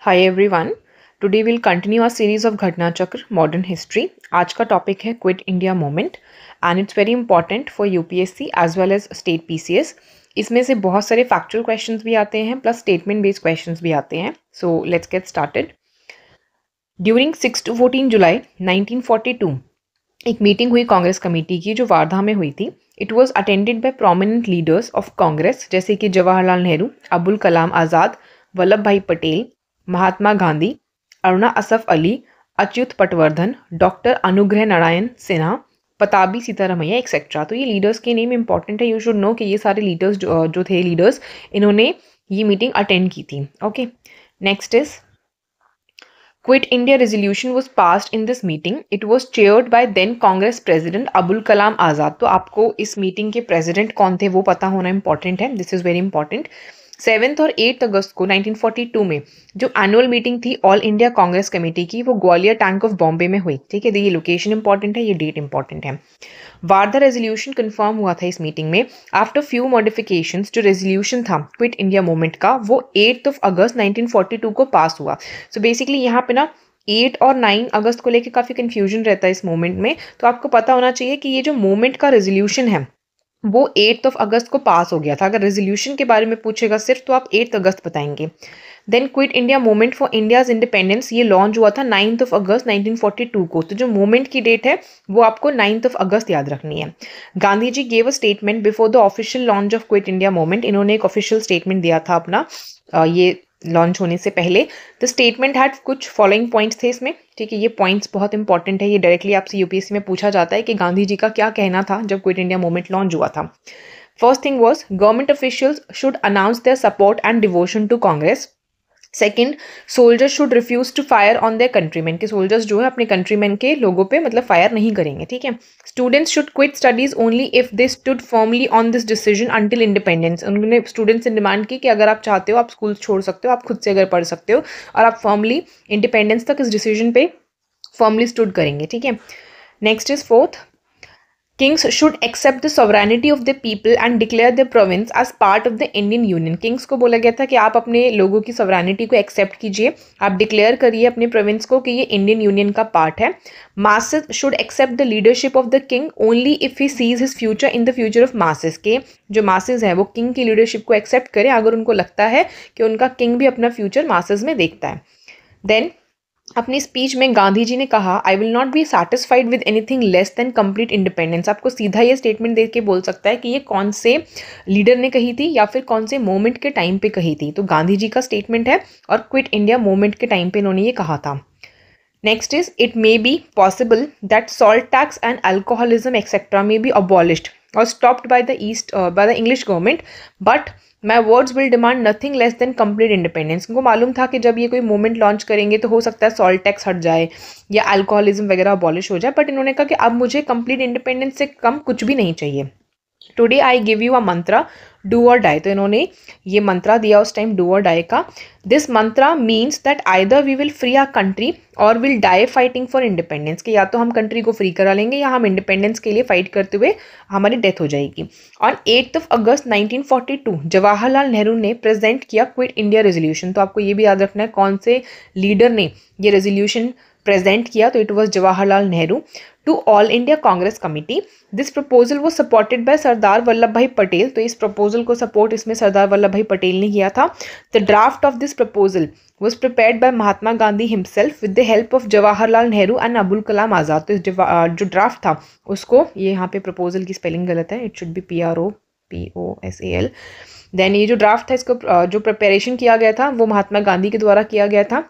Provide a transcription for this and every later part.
Hi everyone. Today we'll continue our series of Ghatna Chakra Modern History. आज का topic है quit India movement and it's very important for UPSC as well as state PCS. इसमें से बहुत सारे factual questions भी आते हैं प्लस स्टेटमेंट बेस्ड क्वेश्चंस भी आते हैं. So let's get started. During 6 to 14 जुलाई 1942 एक मीटिंग हुई कांग्रेस कमेटी की जो वारधा में हुई थी. It was attended by prominent leaders of Congress जैसे कि जवाहरलाल नेहरू, अबुल कलाम आज़ाद, वल्लभ भाई पटेल, महात्मा गांधी, अरुणा असफ अली, अच्युत पटवर्धन, डॉक्टर अनुग्रह नारायण सिन्हा, पताबी सीतारमैया एक्सेट्रा. तो ये लीडर्स के नेम इंपॉर्टेंट है. यू शुड नो कि ये सारे लीडर्स जो थे लीडर्स, इन्होंने ये मीटिंग अटेंड की थी. Okay, next is Quit India resolution was passed in this meeting. It was chaired by then Congress President Abul Kalam Azad. तो आपको इस मीटिंग के प्रेसिडेंट कौन थे वो पता होना इंपॉर्टेंट है. This is very important. 7 और 8 अगस्त को 1942 में जो एनुअल मीटिंग थी ऑल इंडिया कांग्रेस कमेटी की वो ग्वालियर टैंक ऑफ बॉम्बे में हुई. ठीक है, ये लोकेशन इंपॉर्टेंट है, ये डेट इंपॉर्टेंट है. वारधा रेजोल्यूशन कंफर्म हुआ था इस मीटिंग में. आफ्टर फ्यू मॉडिफिकेशंस जो रेजोल्यूशन था क्विट इंडिया मूवमेंट का वो 8 अगस्त 1942 को पास हुआ. सो बेसिकली यहाँ पे ना 8 और 9 अगस्त को लेके काफ़ी कंफ्यूजन रहता है इस मूवमेंट में. तो आपको पता होना चाहिए कि ये जो मूवमेंट का रेजोल्यूशन है वो 8 अगस्त को पास हो गया था. अगर रेजोल्यूशन के बारे में पूछेगा सिर्फ तो आप 8 अगस्त बताएंगे. Then quit India movement for India's independence ये लॉन्च हुआ था 9 अगस्त 1942 को. तो जो मूवमेंट की डेट है वो आपको 9 अगस्त याद रखनी है. Gandhi ji gave a statement before the official launch of quit India Movement. इन्होंने एक ऑफिशियल स्टेटमेंट दिया था अपना ये लॉन्च होने से पहले. द स्टेटमेंट हैड कुछ फॉलोइंग पॉइंट्स थे इसमें. ठीक है, ये पॉइंट्स बहुत इंपॉर्टेंट है. ये डायरेक्टली आपसे यूपीएससी में पूछा जाता है कि गांधी जी का क्या कहना था जब क्विट इंडिया मूवमेंट लॉन्च हुआ था. First thing was government officials should announce their support and devotion to Congress. Second, soldiers should refuse to fire on their countryman. के सोल्जर्स जो है अपने कंट्रीमैन के लोगों पे मतलब फायर नहीं करेंगे. ठीक है. Students should quit studies only if they stood firmly on this decision until independence. उन्होंने स्टूडेंट्स से डिमांड की कि अगर आप चाहते हो आप स्कूल छोड़ सकते हो, आप खुद से अगर पढ़ सकते हो और आप फर्मली इंडिपेंडेंस तक इस डिसीजन पे फर्मली स्टूड करेंगे. ठीक है. Next is fourth, Kings should accept the sovereignty of the people and declare their province as part of the Indian Union. Kings को बोला गया था कि आप अपने लोगों की sovereignty को accept कीजिए, आप declare करिए अपने province को कि ये Indian Union का part है. Masses should accept the leadership of the king only if he sees his future in the future of masses. के जो masses हैं वो king की leadership को accept करें अगर उनको लगता है कि उनका king भी अपना future masses में देखता है. Then अपनी स्पीच में गांधी जी ने कहा I will not be satisfied with anything less than complete independence. आपको सीधा ये स्टेटमेंट दे के बोल सकता है कि ये कौन से लीडर ने कही थी या फिर कौन से मूवमेंट के टाइम पे कही थी. तो गांधी जी का स्टेटमेंट है और क्विट इंडिया मूवमेंट के टाइम पे इन्होंने ये कहा था. Next is it may be possible that salt tax and alcoholism etcetera may be abolished और stopped by the English government but my words will demand nothing less than complete independence. उनको मालूम था कि जब ये कोई मूवमेंट लॉन्च करेंगे तो हो सकता है सॉल्ट टैक्स हट जाए या अल्कोहलिज्म वगैरह अबॉलिश हो जाए, बट इन्होंने कहा कि अब मुझे कंप्लीट इंडिपेंडेंस से कम कुछ भी नहीं चाहिए. Today I give you a mantra do और डाई. तो इन्होंने ये मंत्रा दिया उस टाइम डू और डाई का. This mantra means that either we will free our country or will die fighting for independence. के या तो हम कंट्री को फ्री करा लेंगे या हम इंडिपेंडेंस के लिए फाइट करते हुए हमारी डेथ हो जाएगी. ऑन 8 अगस्त 1942 जवाहरलाल नेहरू ने प्रेजेंट किया क्विट इंडिया रेजोल्यूशन. तो आपको ये भी याद रखना है कौन से लीडर ने ये रेजोल्यूशन प्रेजेंट किया. तो it was Jawaharlal Nehru to all India Congress committee. This proposal वो supported by Sardar Vallabhbhai Patel. तो इस प्रपोजल को सपोर्ट इसमें सरदार वल्लभ भाई पटेल ने किया था. The draft of this proposal was prepared by Mahatma Gandhi himself with the help of Jawaharlal Nehru and Abul Kalam Azad. तो इस जो ड्राफ्ट था उसको, ये यहाँ पे प्रपोजल की स्पेलिंग गलत है, it should be PROPOSAL. Then ये जो ड्राफ्ट था इसको जो प्रिपरेशन किया गया था वो महात्मा गांधी के द्वारा किया गया था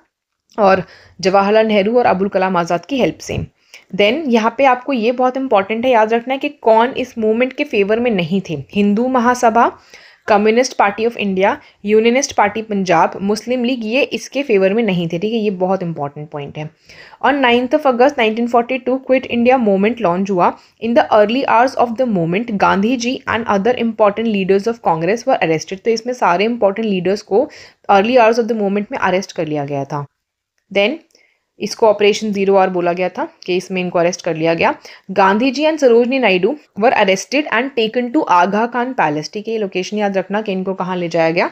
और जवाहरलाल नेहरू और अबुल कलाम आज़ाद की हेल्प से. देन यहाँ पे आपको ये बहुत इंपॉर्टेंट है याद रखना है कि कौन इस मूवमेंट के फेवर में नहीं थे. Hindu Mahasabha, communist Party of India, Unionist party Punjab, Muslim League, ये इसके फेवर में नहीं थे. ठीक है, ये बहुत इंपॉर्टेंट पॉइंट है. On 9 August 1942 Quit India Movement launch हुआ. In the early hours of the movement Gandhi ji and other important leaders of Congress were arrested. तो इसमें सारे इंपॉर्टेंट लीडर्स को early hours of the movement में अरेस्ट कर लिया गया था. देन इसको ऑपरेशन 0R बोला गया था कि इसमें इनको अरेस्ट कर लिया गया. Gandhi ji and Sarojini Naidu were arrested and taken to Aga Khan Palace. ठीक है, लोकेशन याद रखना कि इनको कहाँ ले जाया गया.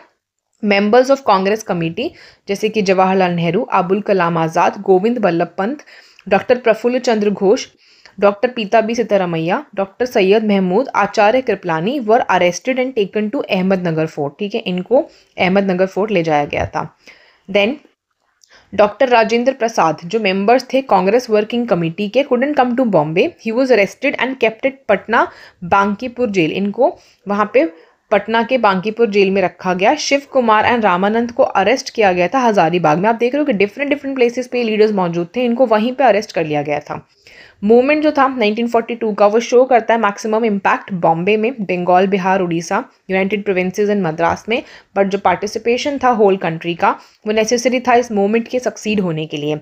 मेंबर्स ऑफ कांग्रेस कमेटी जैसे कि Jawaharlal Nehru, Abul Kalam Azad, Govind Ballabh Pant, doctor Prafulla Chandra Ghosh, doctor Pattabhi Sitaramayya, doctor Syed Mahmud, Acharya Kripalani were arrested and taken to Ahmednagar fort. ठीक है, इनको अहमदनगर फोर्ट ले जाया गया था। देन डॉक्टर राजेंद्र प्रसाद जो मेंबर्स थे कांग्रेस वर्किंग कमेटी के, couldn't come to Bombay, he was arrested and kept at Patna Bankipur jail. इनको वहां पे पटना के बांकीपुर जेल में रखा गया। शिव कुमार एंड रामानंद को अरेस्ट किया गया था हजारीबाग में। आप देख रहे हो कि डिफरेंट प्लेसेस पे लीडर्स मौजूद थे, इनको वहीं पे अरेस्ट कर लिया गया था। मूवमेंट जो था 1942 का वो शो करता है मैक्सिमम इम्पैक्ट बॉम्बे में, Bengal, Bihar, Orissa, united provinces and Madras में, बट जो पार्टिसिपेशन था होल कंट्री का वो नेसेसरी था इस मूवमेंट के सक्सीड होने के लिए।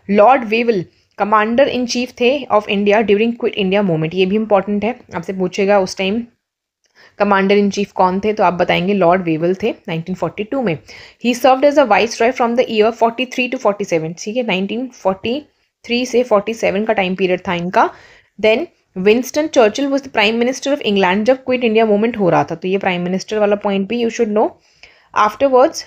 Lord Wavell commander in chief थे of India during quit India movement. ये भी इंपॉर्टेंट है, आपसे पूछेगा उस टाइम कमांडर इन चीफ कौन थे, तो आप बताएंगे लॉर्ड वेवल थे 1942 में। ही served as a viceroy from the year 43 to 47। ठीक है, 1943 से 47 का टाइम पीरियड था इनका। Then Winston Churchill was the prime minister of England जब क्विट इंडिया मूवमेंट हो रहा था, तो ये प्राइम मिनिस्टर वाला पॉइंट भी you should know. Afterwards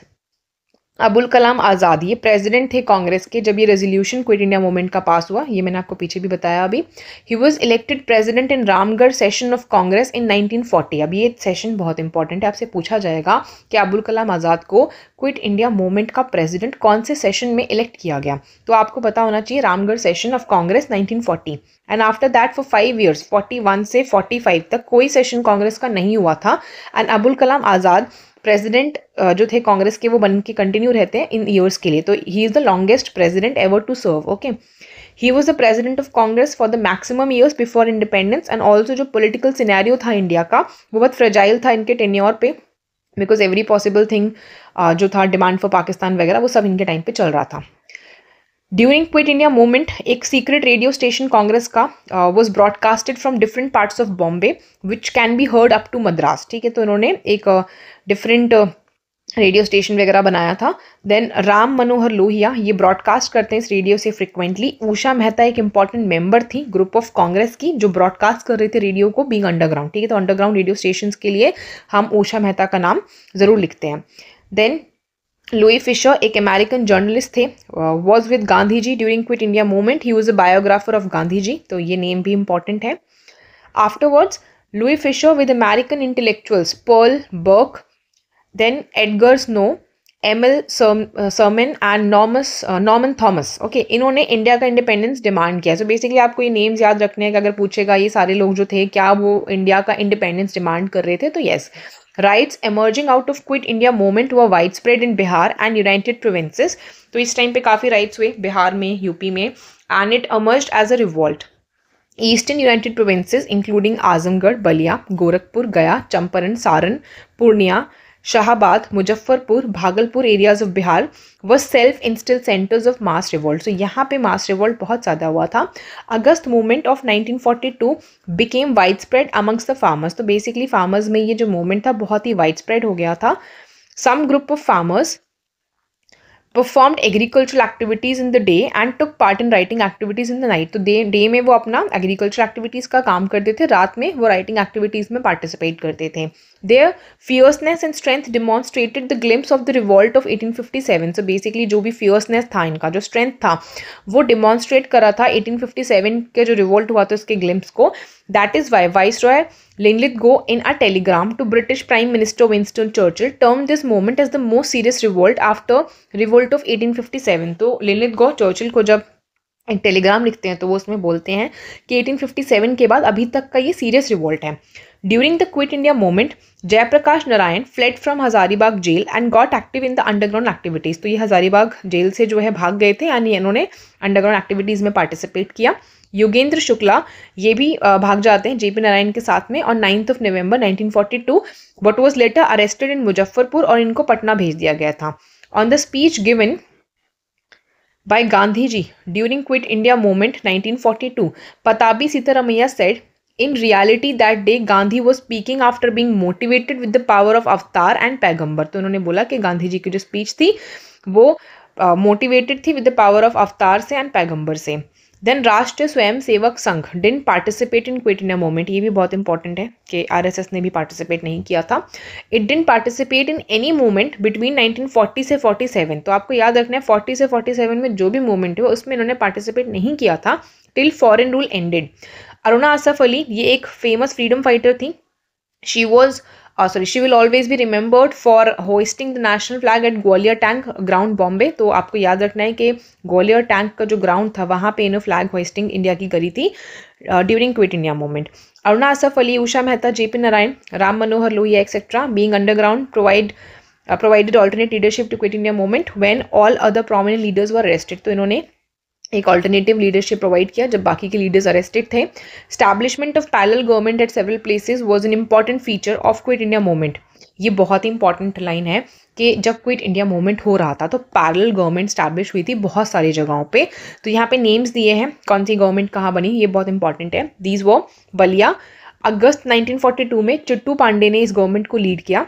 Abul Kalam Azad ये प्रेसिडेंट थे कांग्रेस के जब ये रेजोल्यूशन क्विट इंडिया मूवमेंट का पास हुआ, ये मैंने आपको पीछे भी बताया अभी। He was elected president in Ramgarh session of Congress in 1940। अब ये सेशन बहुत इंपॉर्टेंट है, आपसे पूछा जाएगा कि अबुल कलाम आज़ाद को क्विट इंडिया मूवमेंट का प्रेसिडेंट कौन से सेशन में इलेक्ट किया गया, तो आपको पता होना चाहिए Ramgarh session of Congress 1940। And after that for 5 years 41 से 45 तक कोई सेशन कांग्रेस का नहीं हुआ था। And Abul Kalam Azad president जो थे कांग्रेस के वो बन के कंटिन्यू रहते हैं इन ईयर्स के लिए, तो he is the longest president ever to serve. Okay, he was the president of Congress for the maximum years before independence. And also जो पॉलिटिकल सिनेरियो था इंडिया का वो बहुत फ्रेजाइल था इनके टेन्योर पे, बिकॉज एवरी पॉसिबल थिंग जो था डिमांड फॉर पाकिस्तान वगैरह वो सब इनके टाइम पे चल रहा था। ड्यूरिंग क्विट इंडिया मूवमेंट एक सीक्रेट रेडियो स्टेशन कांग्रेस का was broadcasted from different parts of Bombay which can be heard up to Madras. ठीक है, तो इन्होंने एक डिफरेंट रेडियो स्टेशन वगैरह बनाया था। देन राम मनोहर लोहिया ये ब्रॉडकास्ट करते हैं इस रेडियो से फ्रिक्वेंटली। उषा मेहता एक इंपॉर्टेंट मेंबर थी ग्रुप ऑफ कांग्रेस की जो ब्रॉडकास्ट कर रहे थे रेडियो को बीइंग अंडरग्राउंड। ठीक है, तो अंडरग्राउंड रेडियो स्टेशन के लिए हम उषा मेहता का नाम जरूर लिखते हैं। देन लुई फिशर एक अमेरिकन जर्नलिस्ट थे, was with Gandhi ji during quit India Movement. He was a biographer of Gandhi ji, तो ये नेम भी इंपॉर्टेंट है। Afterwards Louis Fischer with American intellectuals Pearl Buck, then Edgar Snow, ML Sherman and Norman Thomas. Okay, इन्होंने India का independence demand किया। So basically आपको ये names याद रखने हैं कि अगर पूछेगा ये सारे लोग जो थे क्या वो इंडिया का इंडिपेंडेंस डिमांड कर रहे थे, तो yes. Rights emerging out of quit India movement were wide spread in Bihar and United provinces. तो इस टाइम पे काफ़ी राइट्स हुए बिहार में, यूपी में, and it emerged as a revolt. Eastern United Provinces including Azamgarh, Ballia, Gorakhpur, Gaya, Champaran, Saran, Purnia, Shahabad, Muzaffarpur, Bhagalpur areas of Bihar were self instilled centres of mass revolt. So यहाँ पे mass revolt बहुत ज़्यादा हुआ था। August movement of 1942 became widespread amongst the farmers. तो basically farmers में ये जो मूवमेंट था बहुत ही वाइड स्प्रेड हो गया था। Some group of farmers performed agricultural activities in the day and took part in writing activities in the night। तो डे में वो अपना एग्रीकल्चर एक्टिविटीज़ का काम करते थे, रात में वो राइटिंग एक्टिविटीज़ में पार्टिसिपेट करते थे। Their fierceness and strength demonstrated the glimpse of the revolt of 1857। so basically जो भी fierceness था इनका, जो strength था वो demonstrate करा था 1857 के जो revolt हुआ था उसके glimpse को। That is why Viceroy Linlithgow in a telegram to British Prime Minister Winston Churchill termed this movement as the most serious revolt after revolt of 1857। तो Linlithgow चर्चिल को जब एक टेलीग्राम लिखते हैं तो वो उसमें बोलते हैं कि 1857 के बाद अभी तक का ये सीरियस रिवोल्ट है। During the quit India movement Jayaprakash Narayan fled from Hazaribagh jail and got active in the underground activities. तो ये हजारीबाग जेल से जो है भाग गए थे, यानी इन्होंने अंडरग्राउंड एक्टिविटीज़ में पार्टिसिपेट किया। योगेंद्र शुक्ला ये भी भाग जाते हैं जेपी नारायण के साथ में। और 9 नवंबर 1942 but was later arrested in Muzaffarpur और इनको पटना भेज दिया गया था। On the speech given by Gandhi ji during Quit India Movement 1942, Patabi Sitaramaiya said, in reality that day Gandhi was speaking after being motivated with the power of अवतार and पैगंबर। तो उन्होंने बोला कि गांधी जी की जो स्पीच थी वो मोटिवेटेड थी विद द पावर ऑफ अवतार से एंड पैगंबर से। देन राष्ट्रीय स्वयं सेवक संघ didn't participate in quit India movement, ये भी बहुत इंपॉर्टेंट है कि आरएसएस ने भी पार्टिसिपेट नहीं किया था। It didn't participate in any movement between 1940 से 47, तो आपको याद रखना है 40 से 47 में जो भी मूवमेंट हुआ उसमें इन्होंने पार्टिसिपेट नहीं किया था till foreign rule ended. Aruna Asaf Ali ये एक फेमस फ्रीडम फाइटर थी। she will always be remembered for hoisting the national flag at Gwalior tank ground Bombay. तो आपको याद रखना है कि ग्वालियर टैंक का जो ग्राउंड था वहाँ पे इन्हें फ्लैग होइस्टिंग इंडिया की करी थी during quit India Movement. Aruna Asaf Ali, Usha Mehta, JP Narayan, Ram Manohar Lohia etcetera being underground provided alternate leadership to quit India movement when all other prominent leaders were arrested। तो इन्होंने एक ऑल्टरनेटिव लीडरशिप प्रोवाइड किया जब बाकी के लीडर्स अरेस्टेड थे। Establishment of parallel government at several places was an important feature of quit India movement. ये बहुत ही इंपॉर्टेंट लाइन है कि जब क्विट इंडिया मूवमेंट हो रहा था तो पैरेलल गवर्नमेंट स्टैब्लिश हुई थी बहुत सारी जगहों पे। तो यहाँ पे नेम्स दिए हैं कौन सी गवर्नमेंट कहाँ बनी, ये बहुत इंपॉर्टेंट है। दीज वो बलिया, अगस्त 1942 में चिट्टू पांडे ने इस गवर्नमेंट को लीड किया।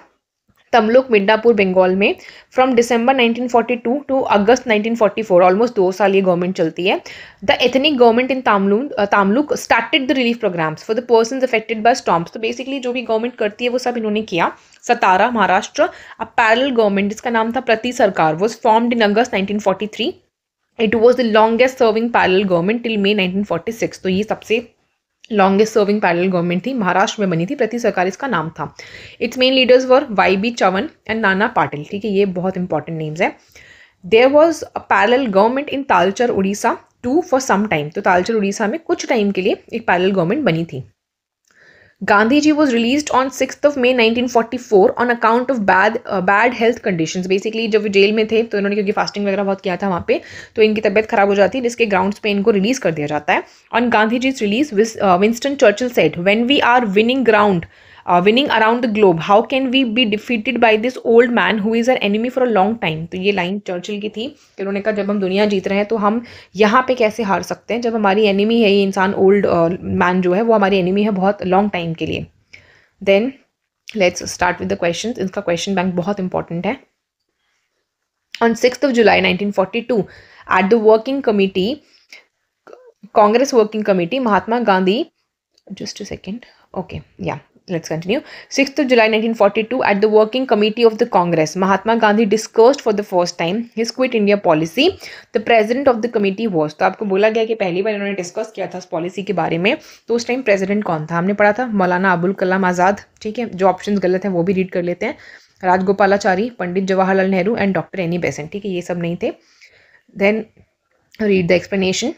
तमलुक मिडनापुर बंगाल में from December 1942 to August 1944, almost 2 साल ये गवर्नमेंट चलती है। The ethnic government in Tamluk started the relief programmes for the persons affected by storms. So basically जो भी गवर्नमेंट करती है वो सब इन्होंने किया। Satara Maharashtra, a parallel government जिसका नाम था Prati Sarkar was formed in August 1943। It was the longest serving parallel government till May 1946। तो ये सबसे लॉन्गेस्ट सर्विंग पैरेलल गवर्नमेंट थी, महाराष्ट्र में बनी थी, प्रति सरकार इसका नाम था। Its main leaders were YB. Chavan and Nana Patil. ठीक है, ये बहुत इंपॉर्टेंट नेम्स है। There was a parallel government in Talcher Orissa too for some time. तो तालचर उड़ीसा में कुछ टाइम के लिए एक पैरेलल गवर्नमेंट बनी थी। Gandhi ji was release on 6 May 1944 on account of bad health conditions. Basically जब वो जेल में थे तो इन्होंने क्योंकि फास्टिंग वगैरह बहुत किया था वहाँ पे, तो इनकी तबीयत खराब हो जाती है जिसके ग्राउंड्स पे इनको रिलीज कर दिया जाता है। On Gandhi ji release Winston Churchill said when we are winning around the globe, how can we be defeated by this old man who is our enemy for a long time। तो ये line Churchill की थी कि उन्होंने कहा जब हम दुनिया जीत रहे हैं तो हम यहाँ पे कैसे हार सकते हैं जब हमारी एनिमी है ये इंसान, ओल्ड मैन जो है वो हमारी एनिमी है बहुत लॉन्ग टाइम के लिए। Then let's start with the questions. इसका क्वेश्चन बैंक बहुत इंपॉर्टेंट है। On 6 July 1942 at the working committee, Congress working committee, Mahatma Gandhi, just a second, okay, yeah, let's continue. 6 July 1942 at the working committee of the Congress, Mahatma Gandhi discussed for the first time his quit India policy. The president of the committee was, तो आपको बोला गया कि पहली बार इन्होंने discuss किया था इस पॉलिसी के बारे में, तो उस टाइम प्रेसिडेंट कौन था हमने पढ़ा था, मौलाना अबुल कलाम आज़ाद। ठीक है, जो ऑप्शंस गलत हैं वो भी रीड कर लेते हैं। Rajagopalachari, Pandit Jawaharlal Nehru and doctor Annie Besant. ठीक है, ये सब नहीं थे। Then read the explanation.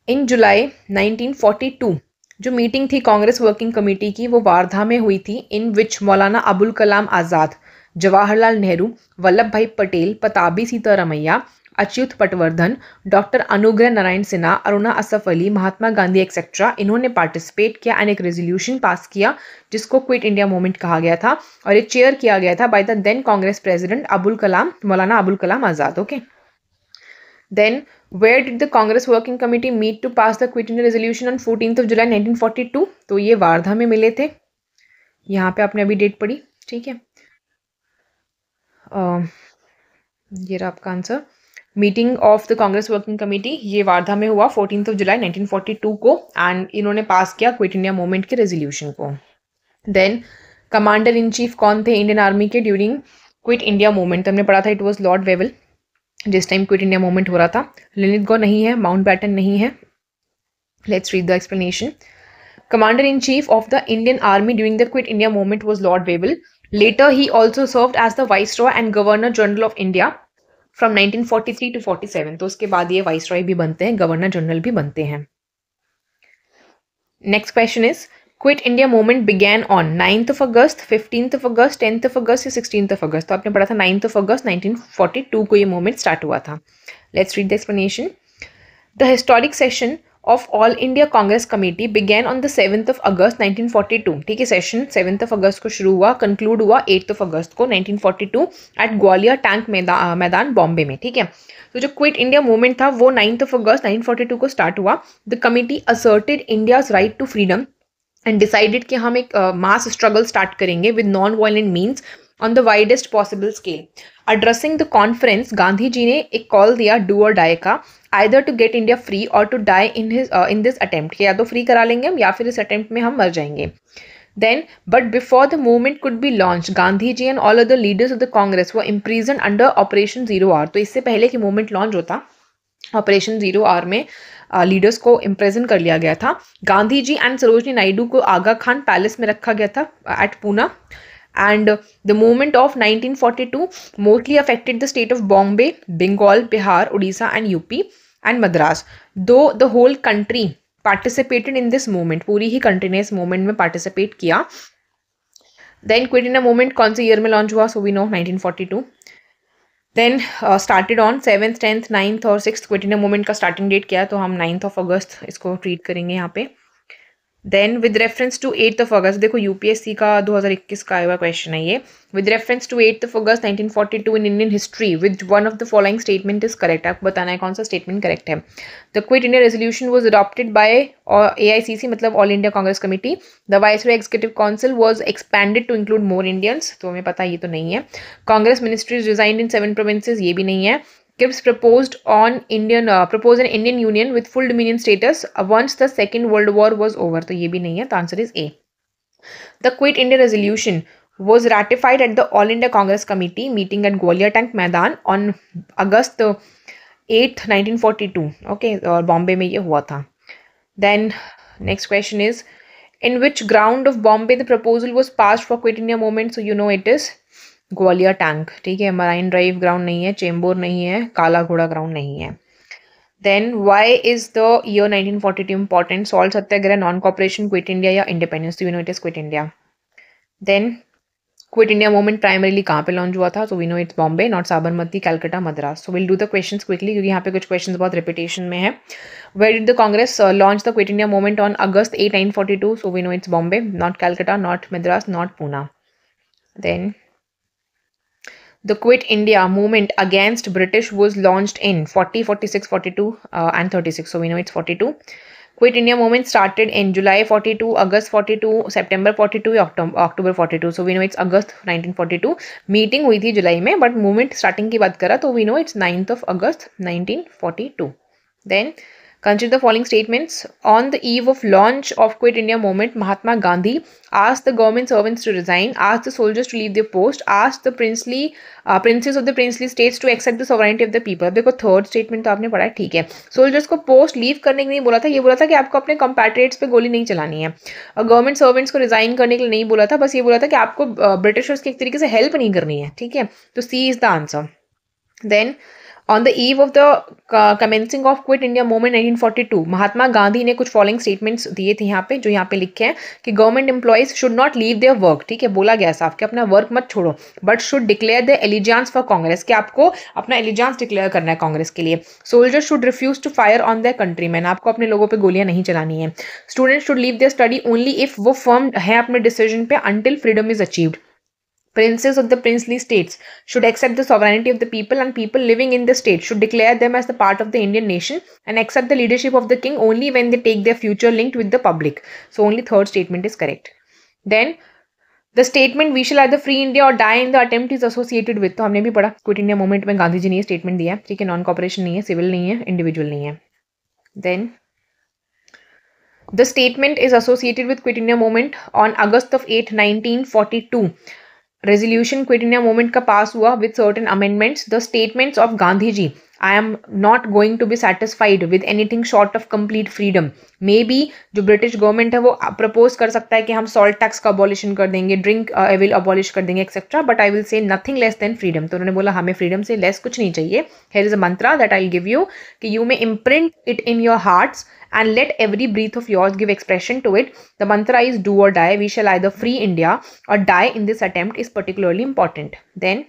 In July 1942 जो मीटिंग थी कांग्रेस वर्किंग कमेटी की वो वार्धा में हुई थी, इन विच मौलाना अबुल कलाम आज़ाद, जवाहरलाल नेहरू, वल्लभ भाई पटेल, पताबी सीतारमैया, अच्युत पटवर्धन, डॉक्टर अनुग्रह नारायण सिन्हा, अरुणा असफ अली, महात्मा गांधी एक्सेट्रा, इन्होंने पार्टिसिपेट किया एंड एक रेजोल्यूशन पास किया जिसको क्विट इंडिया मूवमेंट कहा गया था और ये चेयर किया गया था by the then Congress president Maulana Abul Kalam Azad. Okay, then where did the Congress Working Committee meet to pass the Quit India Resolution on 14 July 1942? तो ये वार्धा में मिले थे। यहाँ पे आपने अभी डेट पढ़ी। ठीक है, ये रहा आपका answer. Meeting of the Congress working committee ये वार्धा में हुआ 14 जुलाई 1942 को एंड इन्होंने पास किया क्विट इंडिया मूवमेंट के रेजोल्यूशन को। देन कमांडर इन चीफ कौन थे इंडियन आर्मी के ड्यूरिंग क्विट इंडिया मूवमेंट? तो हमने पढ़ा था इट वॉज लॉर्ड वेवल जिस टाइम क्विट इंडिया मूवमेंट हो रहा था। लिनिथगो नहीं है, माउंटबैटन नहीं है। Let's read the explanation. Commander in chief of the Indian army during the quit India movement was lord Wavell. Later he also served as the viceroy and governor general of India from 1943 to 47। तो उसके बाद ये viceroy भी बनते हैं, governor general भी बनते हैं। Next question is quit India movement began on 9 अगस्त, 15 अगस्त, 10 अगस्त या 16 अगस्त? तो आपने पढ़ा था 9 अगस्त 1942 को ये मूवमेंट स्टार्ट हुआ था। Let's read the explanation. The historic session of all India Congress committee began on the 7 अगस्त 1942। ठीक है, सेशन 7 अगस्त को शुरू हुआ, कंक्लूड हुआ 8 अगस्त को 1942 एट ग्वालियर टैंक मैदान बॉम्बे में। ठीक है, तो जो क्विट इंडिया मूवमेंट था वो 9 अगस्त 1942 को स्टार्ट हुआ। The committee asserted India's right to freedom and decided कि हम एक मास स्ट्रगल स्टार्ट करेंगे with non violent means on the widest possible scale. Addressing the conference, Gandhi ji ने एक कॉल दिया डू और डाई का, either to get India free or to die in this attempt, कि या तो फ्री करा लेंगे हम या फिर इस अटेम्प्ट में हम मर जाएंगे. Then, but before the movement could be launched, Gandhi ji and all other leaders of the Congress were imprisoned under Operation Zero Hour. तो इससे पहले कि मूवमेंट लॉन्च होता, ऑपरेशन जीरो आवर में लीडर्स को इम्प्रेजन कर लिया गया था. गांधी जी एंड सरोजनी नायडू को आगा खान पैलेस में रखा गया था at Poona. And the movement of 1942 mostly affected the state of Bombay, Bengal, Bihar, Odisha and UP and Madras. Though the whole country participated in this movement, पूरी ही country ने इस movement में participate किया. Then Quit India movement कौन से year में launch हुआ? So we know 1942. Then started on 7th, 10th, 9th और 6th. Quit India movement का starting date क्या है? तो हम 9th of August इसको treat करेंगे यहाँ पे. Then with reference to 8th of August, देखो UPSC का 2021 का आया क्वेश्चन है ये. With reference to 8th of August 1942 in Indian history, which one of the following statement is correct? आपको बताना है कौन सा statement correct है. The Quit India resolution was adopted by AICC, मतलब All India Congress Committee. The Viceroy Executive Council was expanded to include more Indians. तो हमें पता ये तो नहीं है. Congress ministries resigned in 7 provinces, ये भी नहीं है. Gibbs proposed an Indian Union with full dominion status once the Second World War was over. तो ये भी नहीं है. The answer is A. The Quit India resolution was ratified at the All India Congress Committee meeting at Gwalior Tank Maidan on August 8th, 1942. Okay, और बॉम्बे में ये हुआ था. Then next question is, in which ground of Bombay the proposal was passed for Quit India movement? So you know it is Gwalior tank. ठीक है, marine drive ground नहीं है, चेंबूर नहीं है, काला घोड़ा ग्राउंड नहीं है. Then why is the year 1942 important? Salt Satyagraha, non cooperation, quit India या independence? You know it is quit India. Then quit India movement primarily कहाँ पे लॉन्च हुआ था? So we know it's Bombay, not Sabarmati, Calcutta, Madras. So will do the questions quickly क्योंकि यहाँ पे कुछ questions बहुत रिपीटेशन में है. Where did the Congress launch the quit India movement on August 8, 1942? So we know it's Bombay, not Calcutta, not Madras, not Poona. Then the Quit India movement against British was launched in 40, 46, 42 and 36. So we know it's 42. Quit India movement started in July 42, August 42, September 42, October 42. So we know it's August 1942. Meeting हुई थी जुलाई में, but movement starting की बात करा तो we know it's 9th of August 1942. Then consider the following statements. On the eve of launch of Quit India movement, Mahatma Gandhi asked the government servants to resign, asked the soldiers to leave their post, asked the princes of the princely states to accept the sovereignty of the people. देखो third statement तो आपने पढ़ा है, ठीक है. Soldiers को post leave करने के लिए नहीं बोला था, ये बोला था कि आपको अपने कंपैट्रियट्स पे गोली नहीं चलानी है. और गवर्नमेंट सर्वेंट्स को रिजाइन करने के लिए नहीं बोला था, बस ये बोला था कि आपको ब्रिटिशर्स की एक तरीके से हेल्प नहीं करनी है. ठीक है, तो C is the answer. Then On the eve of the commencing of Quit India movement 1942, Mahatma Gandhi ने कुछ फॉलोइंग स्टेटमेंट्स दिए थे यहाँ पे, जो यहाँ पे लिखे हैं कि government employees should not leave their work. ठीक है, बोला गया साफ कि अपना वर्क मत छोड़ो, but should declare the allegiance for Congress, कि आपको अपना एलिजेंस डिक्लेयर करना है कांग्रेस के लिए. Soldier should refuse to fire on their countryman, आपको अपने लोगों पे गोलियां नहीं चलानी है. Student should leave their study only if वो फर्म है अपने डिसीजन पे until freedom is achieved. Princes of the princely states should accept the sovereignty of the people, and people living in the state should declare them as the part of the Indian nation and accept the leadership of the king only when they take their future linked with the public. So only third statement is correct. Then the statement we shall either free India or die in the attempt is associated with, तो हमने भी पढ़ा quit India movement में गांधी जी ने ये statement दिया. ठीक है, नॉन कॉपरेशन नहीं है, सिविल नहीं है, इंडिविजुअल नहीं है. Then the statement is associated with Quit India movement on August of 8, 1942. Resolution quit India movement का पास हुआ with certain amendments. The statements of Gandhi ji, I am not going to be satisfied with anything short of complete freedom. Maybe जो British government है वो propose कर सकता है कि हम सॉल्ट टैक्स का अबॉलिशन कर देंगे, ड्रिंक विल अबॉलिश कर देंगे etcetera, but I will say nothing less then freedom. तो उन्होंने बोला हमें फ्रीडम से लेस कुछ नहीं चाहिए. Here is a mantra that I give you कि you may imprint it in your hearts and let every breath of yours give expression to it. The mantra is do or die. We shall either free India or die in this attempt is particularly important. Then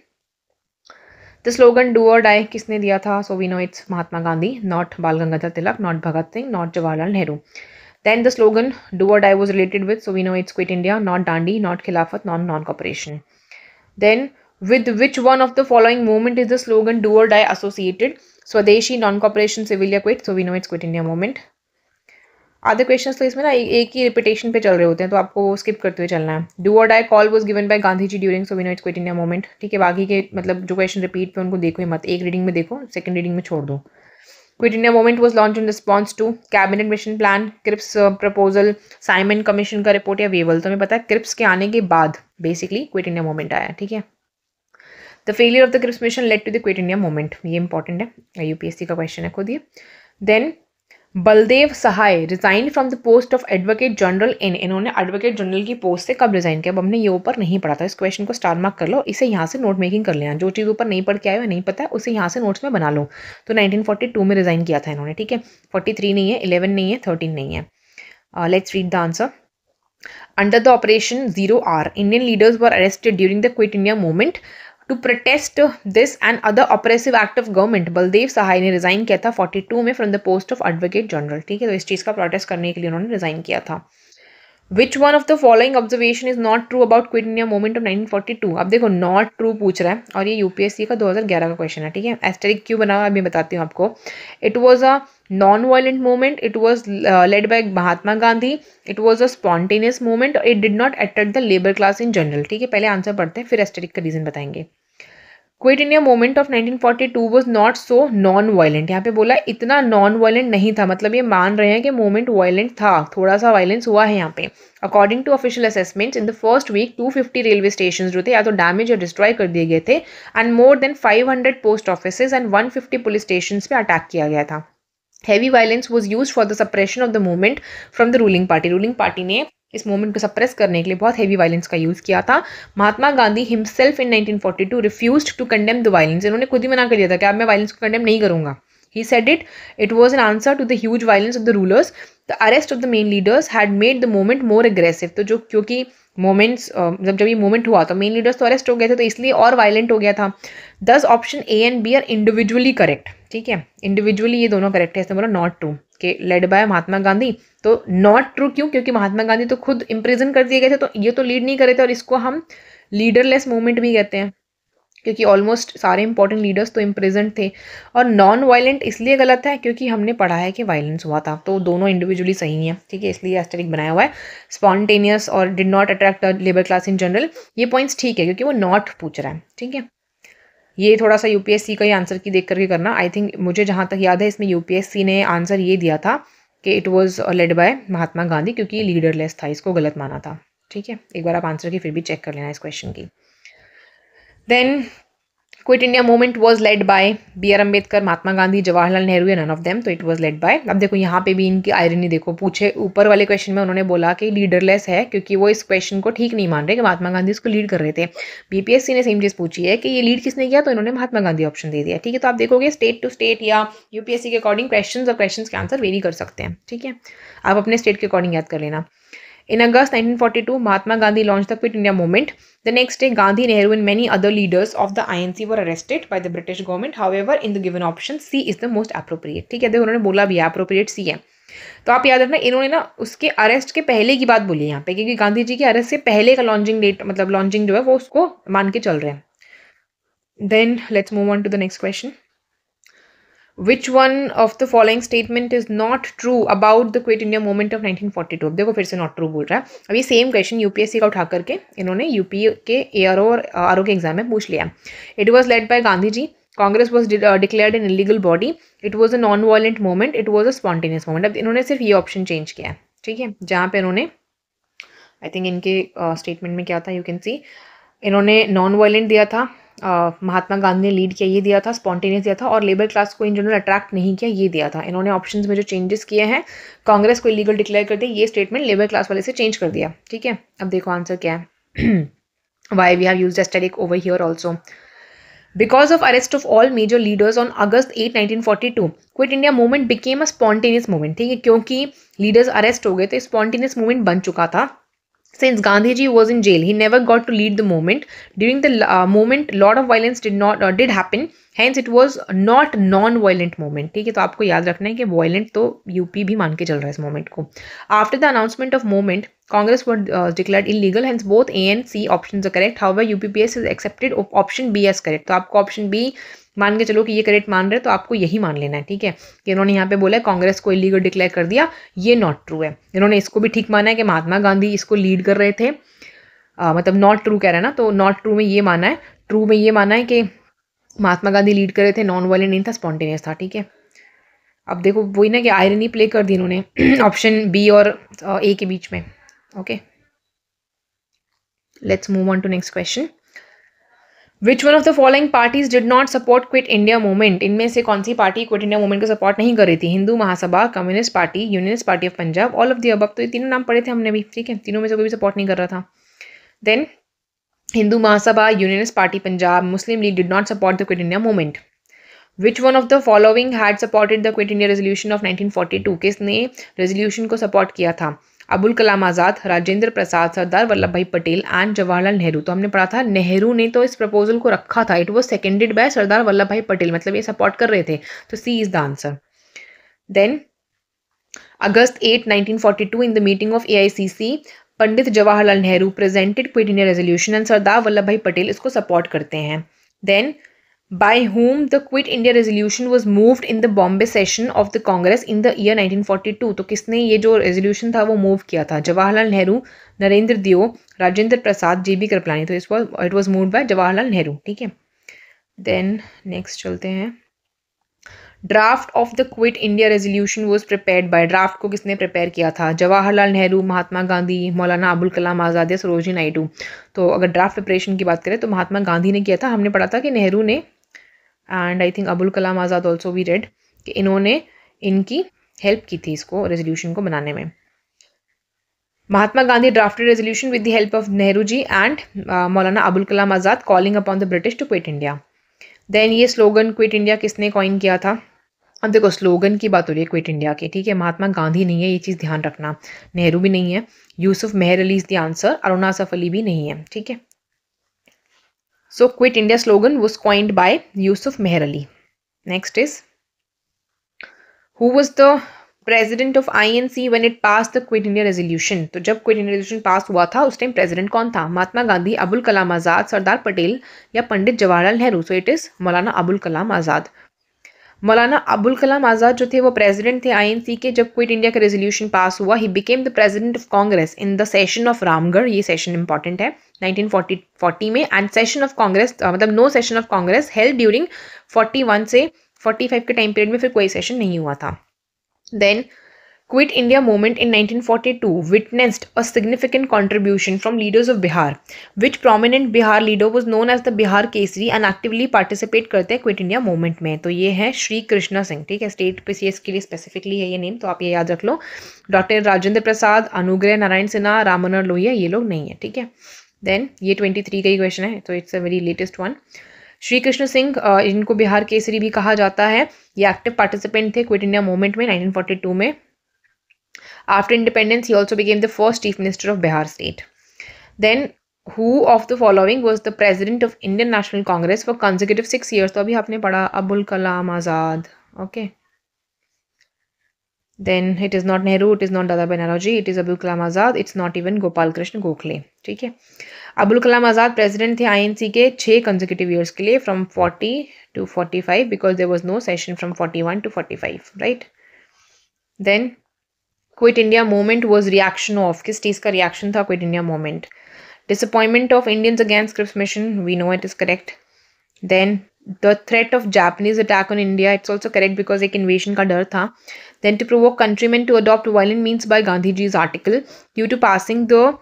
the slogan do or die किसने दिया था? So we know it's Mahatma Gandhi, not Bal Gangadhar Tilak, not Bhagat Singh, not Jawaharlal Nehru. Then the slogan do or die was related with, so we know it's Quit India, not Dandi, not Khilafat, not non-cooperation. Then with which one of the following movement is the slogan do or die associated? Swadeshi, non-cooperation, civil ya quit. So we know it's Quit India movement. आधे questions तो इसमें ना एक ही repetition पे चल रहे होते हैं, तो आपको वो स्किप करते हुए चलना है। डू और die call was given by Gandhi ji during so we know it's quit India movement. ठीक है, बाकी के मतलब जो क्वेश्चन रिपीट पे उनको देखो ही मत, एक रीडिंग में देखो, सेकंड रीडिंग में छोड़ दो। Quit India movement was launch in response to cabinet mission plan, Cripps proposal, Simon commission का रिपोर्ट या वेवल। तो हमें पता है क्रिप्स के आने के बाद बेसिकली क्विट इंडिया मूवमेंट आया। ठीक है, the failure of the Cripps mission led to the quit India movement, ये इंपॉर्टेंट है, यूपीएससी का क्वेश्चन है खुद ये। Then Baldev Sahay resign from the post of advocate general in, इन्होंने एडवोकेट जनरल की पोस्ट से कब रिजाइन किया? अब हमने ये ऊपर नहीं पढ़ा था, इस क्वेश्चन को स्टार मार्क कर लो, इसे यहाँ से नोट मेकिंग कर लेना, जो चीज़ ऊपर नहीं पढ़ के आए हो नहीं पता है उसे यहाँ से नोट्स में बना लो। तो 1942 में रिजाइन किया था इन्होंने। ठीक है, 43 नहीं है, 11 नहीं है, 13 नहीं है। Let's read the answer. Under the Operation Zero R, Indian leaders were arrested during the Quit India movement. To protest this and other oppressive act of government, Baldev Sahay ने रिजाइन किया था 42 में from the post of advocate general. ठीक है, तो इस चीज़ का protest करने के लिए उन्होंने रिजाइन किया था। विच one of the following observation is not true about quit India movement of 1942? अब देखो नॉट ट्रू पूछ रहा है और ये यूपीएससी का 2011 का क्वेश्चन है। ठीक है, एस्टेरिक क्यों बना हुआ अभी बताती हूँ आपको। It was a non-violent movement, it was led by Mahatma Gandhi, it was a spontaneous movement, it did not attack the labor class in general। ठीक है, पहले आंसर पढ़ते हैं फिर एस्टेरिक का रीजन बताएंगे। Quit India movement of 1942 was not so non violent, यहाँ पे बोला इतना नॉन वायलेंट नहीं था, मतलब ये मान रहे हैं कि मूवमेंट वायलेंट था, थोड़ा सा वायलेंस हुआ है यहाँ पे। According to official assessments in the first week 250 railway station जो थे या तो डैमेज या डिस्ट्रॉय कर दिए गए थे, and more than 500 post offices and 150 police station पे अटैक किया गया था। Heavy violence was used for the suppression of the movement from the ruling party. Ruling party ने इस मूवमेंट को सप्रेस करने के लिए बहुत हेवी वायलेंस का यूज किया था। Mahatma Gandhi himself in 1942 refused to condemn the violence, इन्होंने खुद ही मना कर दिया था कि अब मैं वायलेंस को कंडेम नहीं करूंगा। He said it was an answer to the huge violence of the rulers. The arrest of the main leaders had made the movement more aggressive. तो जो क्योंकि मोमेंट्स जब ये मूवमेंट हुआ तो मेन लीडर्स तो अरेस्ट हो गए थे, तो इसलिए और वायलेंट हो गया था। Thus option A and B are individually correct. ठीक है, इंडिविजुअली ये दोनों करेक्ट है, इसमें बोला नॉट ट्रू कि लेड बाय महात्मा गांधी। तो नॉट ट्रू क्यों? क्योंकि महात्मा गांधी तो खुद इम्प्रिजन कर दिए गए थे, तो ये तो लीड नहीं करे थे, और इसको हम लीडरलेस मूवमेंट भी कहते हैं क्योंकि ऑलमोस्ट सारे इंपॉर्टेंट लीडर्स तो इम्प्रिजेंट थे। और नॉन वायलेंट इसलिए गलत है क्योंकि हमने पढ़ा है कि वायलेंस हुआ था, तो दोनों इंडिविजुअली सही हैं। ठीक है, इसलिए एस्टेरिक बनाया हुआ है। स्पॉन्टेनियस और did not attract labour class in general, ये पॉइंट्स ठीक है क्योंकि वो नॉट पूछ रहा है। ठीक है, ये थोड़ा सा यूपीएससी का ही आंसर की देख करके करना। आई थिंक मुझे जहाँ तक याद है इसमें यूपीएससी ने आंसर ये दिया था कि it was led by Mahatma Gandhi क्योंकि लीडरलेस था, इसको गलत माना था। ठीक है, एक बार आप आंसर की फिर भी चेक कर लेना इस क्वेश्चन की। Then quit India movement was led by B R Ambedkar, Mahatma Gandhi, Jawaharlal Nehru या नन ऑफ देम, तो इट वॉज लेड बाय। अब देखो यहाँ पे भी इनकी आयरनी देखो, पूछे ऊपर वाले क्वेश्चन में उन्होंने बोला कि लीडरलेस है क्योंकि वो इस क्वेश्चन को ठीक नहीं मान रहे कि महात्मा गांधी इसको लीड कर रहे थे। बीपीएससी ने सेम चीज़ पूछी है कि ये लीड किसने किया, तो इन्होंने महात्मा गांधी ऑप्शन दे दिया। ठीक है, तो आप देखोगे स्टेट टू स्टेट या यूपीएससी के अकॉर्डिंग क्वेश्चन और क्वेश्चन के आंसर वेरी कर सकते हैं। ठीक है, आप अपने स्टेट के अकॉर्डिंग याद कर लेना। In August 1942, Mahatma Gandhi launched the Quit India movement. The next day, Gandhi, Nehru and many other leaders of the INC were arrested by the British government. However, in the given option, C is the most appropriate. ठीक है, देखो उन्होंने बोला भी appropriate C है। तो आप याद रखना, इन्होंने ना उसके अरेस्ट के पहले की बात बोली यहाँ पे, क्योंकि गांधी जी के अरेस्ट से पहले का लॉन्चिंग डेट, मतलब लॉन्चिंग जो है वो उसको मान के चल रहे हैं। Then let's move on to the next question. Which one of the following statement is not true about the Quit India movement of 1942? अब देखो फिर से not true बोल रहा है। अब ये सेम क्वेश्चन यूपीएससी का उठा करके इन्होंने यूपी के एआरओ और आरओ के एग्जाम में पूछ लिया। It was led by Gandhi ji, Congress was declared an illegal body, it was a non violent movement, it was a spontaneous movement. अब इन्होंने सिर्फ ये ऑप्शन चेंज किया है। ठीक है, जहाँ पे इन्होंने आई थिंक इनके स्टेटमेंट में क्या था, यू कैन सी, इन्होंने नॉन वायलेंट दिया था, महात्मा गांधी ने लीड किया ये दिया था, स्पॉन्टेनियस दिया था, और लेबर क्लास को इन जनरल अट्रैक्ट नहीं किया ये दिया था। इन्होंने ऑप्शंस में जो चेंजेस किए हैं, कांग्रेस को इलीगल डिक्लेयर कर दिया, ये स्टेटमेंट लेबर क्लास वाले से चेंज कर दिया। ठीक है, अब देखो आंसर क्या है। Why we have used asterisk over here also. Because of arrest of all major leaders on August 8, 1942, Quit India movement became a spontaneous movement. ठीक है, क्योंकि लीडर्स अरेस्ट हो गए तो स्पॉन्टेनियस मूवमेंट बन चुका था। Since Gandhiji was in jail, he never got to lead the movement. During the movement, lot of violence did happen. Hence, it was not non-violent movement. ठीक है, तो आपको याद रखना है कि violent तो यूपी भी मान के चल रहा है इस मूवमेंट को। After the announcement of movement, Congress was declared illegal, hence both A and C options are correct. However, UPPS is accepted option B as correct. तो आपको ऑप्शन बी मान के चलो कि ये करेक्ट मान रहे हैं, तो आपको यही मान लेना है, ठीक है। कि इन्होंने यहाँ पे बोला है कांग्रेस को इलीगल डिक्लेयर कर दिया, ये नॉट ट्रू है। इन्होंने इसको भी ठीक माना है कि महात्मा गांधी इसको लीड कर रहे थे, मतलब नॉट ट्रू कह रहा है ना, तो नॉट ट्रू में ये माना है, ट्रू में ये माना है कि महात्मा गांधी लीड कर रहे थे, नॉन वायलेंट नहीं था, स्पॉन्टेनियस था, ठीक है। अब देखो वही ना कि आयरनी प्ले कर दी इन्होंने ऑप्शन बी और ए के बीच में। Okay, let's move on to next question. Which one of the following parties did not support quit India movement? इनमें से कौन सी पार्टी क्विट इंडिया मूवमेंट को सपोर्ट नहीं कर रही थी? Hindu Mahasabha, communist party, unionist party of Punjab, all of the above. तो ये तीनों नाम पढ़े थे हमने भी, ठीक है। तीनों में से कोई भी सपोर्ट नहीं कर रहा था। Then Hindu Mahasabha, unionist party Punjab, Muslim League did not support the quit India movement. Which one of the following had supported the Quit India Resolution of 1942? किसने रेजोल्यूशन को सपोर्ट किया था? अबुल कलाम आज़ाद, राजेंद्र प्रसाद, सरदार वल्लभ भाई पटेल एंड जवाहरलाल नेहरू। तो हमने पढ़ा था नेहरू ने तो इस प्रपोजल को रखा था, it was seconded by Sardar Vallabhbhai Patel, मतलब ये सपोर्ट कर रहे थे, तो C is the answer. Then August 8, 1942 in the meeting of AICC Pandit Jawaharlal Nehru presented quit India resolution and Sardar Vallabhbhai Patel इसको सपोर्ट करते हैं। Then by whom the Quit India Resolution was moved in the Bombay session of the Congress in the year 1942? तो किसने ये जो resolution था वो move किया था? जवाहरलाल नेहरू, नरेंद्र दियो, राजेंद्र प्रसाद, JB कृपलानी। तो it was moved by Jawaharlal Nehru, ठीक है। देन नेक्स्ट चलते हैं। Draft of the quit India resolution was prepared by, draft को किसने प्रिपेयर किया था? जवाहरलाल नेहरू, महात्मा गांधी, मौलाना अबुल कलाम आज़ाद या सरोजिनी नायडू। तो अगर ड्राफ्ट प्रिपरेशन की बात करें तो महात्मा गांधी ने किया था। हमने पढ़ा था कि नेहरू ने and I think Abul Kalam Azad also we read कि इन्होंने इनकी हेल्प की थी इसको रेजोल्यूशन को बनाने में। Mahatma Gandhi drafted resolution with the help of Nehru ji and Maulana Abul Kalam Azad calling upon the British to quit India. Then ये स्लोगन क्विट इंडिया किसने कॉइन किया था? अब देखो स्लोगन की बात हो रही है क्विट इंडिया की, ठीक है। महात्मा गांधी नहीं है, ये चीज़ ध्यान रखना। नेहरू भी नहीं है। Yusuf Meher Ali is the answer. Aruna Asaf Ali भी नहीं है, ठीक है। So Quit India slogan was coined by Yusuf Meher Ali. Next is, who was the president of INC when it passed the Quit India resolution? तो जब Quit India resolution पास हुआ था उस टाइम प्रेसिडेंट कौन था? महात्मा गांधी, अबुल कलाम आज़ाद, सरदार पटेल या Pandit Jawaharlal Nehru. So it is Maulana Abul Kalam आज़ाद। मौलाना अबुल कलाम आज़ाद जो थे वो प्रेसिडेंट थे INC के जब क्विट इंडिया का रेजोल्यूशन पास हुआ। He became the president of Congress in the session of Ramgarh. ये सेशन इंपॉर्टेंट है 1940 में। एंड सेशन ऑफ कांग्रेस मतलब no session of Congress held during 41 से 45 के टाइम पीरियड में फिर कोई सेशन नहीं हुआ था। Then Quit India movement in 1942 witnessed a significant contribution from leaders of Bihar. Which prominent Bihar leader was known as the Bihar Kesari and actively participate करते हैं Quit India movement में? तो ये है श्री कृष्णा सिंह, ठीक है। स्टेट PCS के लिए स्पेसिफिकली है ये नेम, तो आप ये याद रख लो। डॉक्टर राजेंद्र प्रसाद, अनुग्रह नारायण सिन्हा, राम मनोहर लोहिया ये लोग नहीं है, ठीक है। देन ये 23 का ही क्वेश्चन है, तो it's a very latest one. Shri Krishna Singh इनको बिहार केसरी भी कहा जाता है। ये एक्टिव पार्टिसिपेंट थे क्विट इंडिया मूवमेंट में 1942 में। After independence, he also became the first chief minister of Bihar state. Then, who of the following was the president of Indian National Congress for consecutive 6 years? तो अभी आपने पढ़ा अबुल कलाम आज़ाद, okay. Then it is not Nehru, it is not Dada Banerjee, it is Abul Kalam Azad, it's not even Gopal Krishna Gokhale, ठीक है। अबुल कलाम आज़ाद president थे INC के 6 consecutive years के लिए from 40 to 45 because there was no session from 41 to 45, right? Then quit India movement was reaction of, किस चीज़ का reaction था quit India movement? Disappointment of Indians against Cripps mission, we know it is correct. Then the threat of Japanese attack on India, it's also correct because एक invasion का डर था। Then to provoke countrymen to adopt violent means by Gandhi ji's article due to passing the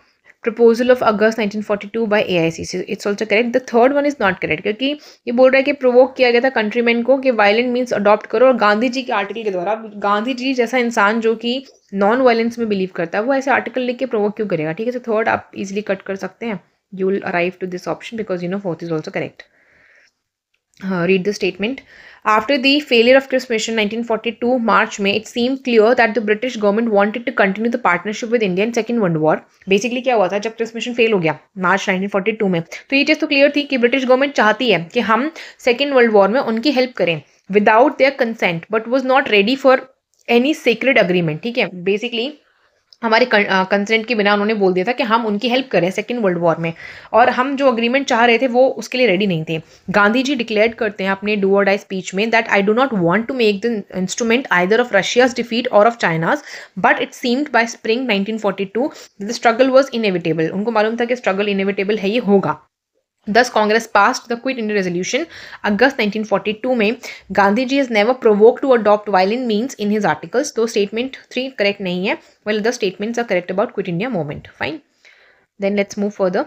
proposal of August 1942 by AICC, it's also correct. The third one is not correct क्योंकि ये बोल रहा है कि प्रोवोक किया गया था कंट्रीमैन को कि वायलेंट मीन्स अडॉप्ट करो, और गांधी जी के आर्टिकल के द्वारा। गांधी जी जैसा इंसान जो कि नॉन वायलेंस में बिलीव करता है वो ऐसे आर्टिकल लिख के प्रोवोक क्यों करेगा, ठीक है। तो थर्ड आप इजिली कट कर सकते हैं, you will arrive to this option because you know fourth is also correct. Read the statement. After the failure of Cripps Mission 1942 March में, it seemed clear that the British government wanted to continue the partnership with India in Second World War. Basically क्या हुआ था जब Cripps Mission fail हो गया मार्च 1942 में, तो ये चीज़ तो क्लियर थी कि ब्रिटिश गवर्नमेंट चाहती है कि हम सेकेंड वर्ल्ड वॉर में उनकी हेल्प करें without their consent, but was not ready for any secret agreement, ठीक है। बेसिकली हमारे कंसेंट के बिना उन्होंने बोल दिया था कि हम उनकी हेल्प करें सेकेंड वर्ल्ड वॉर में, और हम जो अग्रीमेंट चाह रहे थे वो उसके लिए रेडी नहीं थे। गांधी जी डिक्लेयर करते हैं अपने डू और डाई स्पीच में that I do not want to make the instrument either of Russia's defeat और of China's, but it seemed by spring 1942 the struggle was inevitable. उनको मालूम था कि स्ट्रगल इनएविटेबल है, ये होगा। Thus, Congress passed the Quit India Resolution, August 1942 में। Gandhi ji is never provoked to adopt violent means in his articles, तो statement 3 correct नहीं है, well the statements are correct about Quit India movement. Fine. Then let's move further.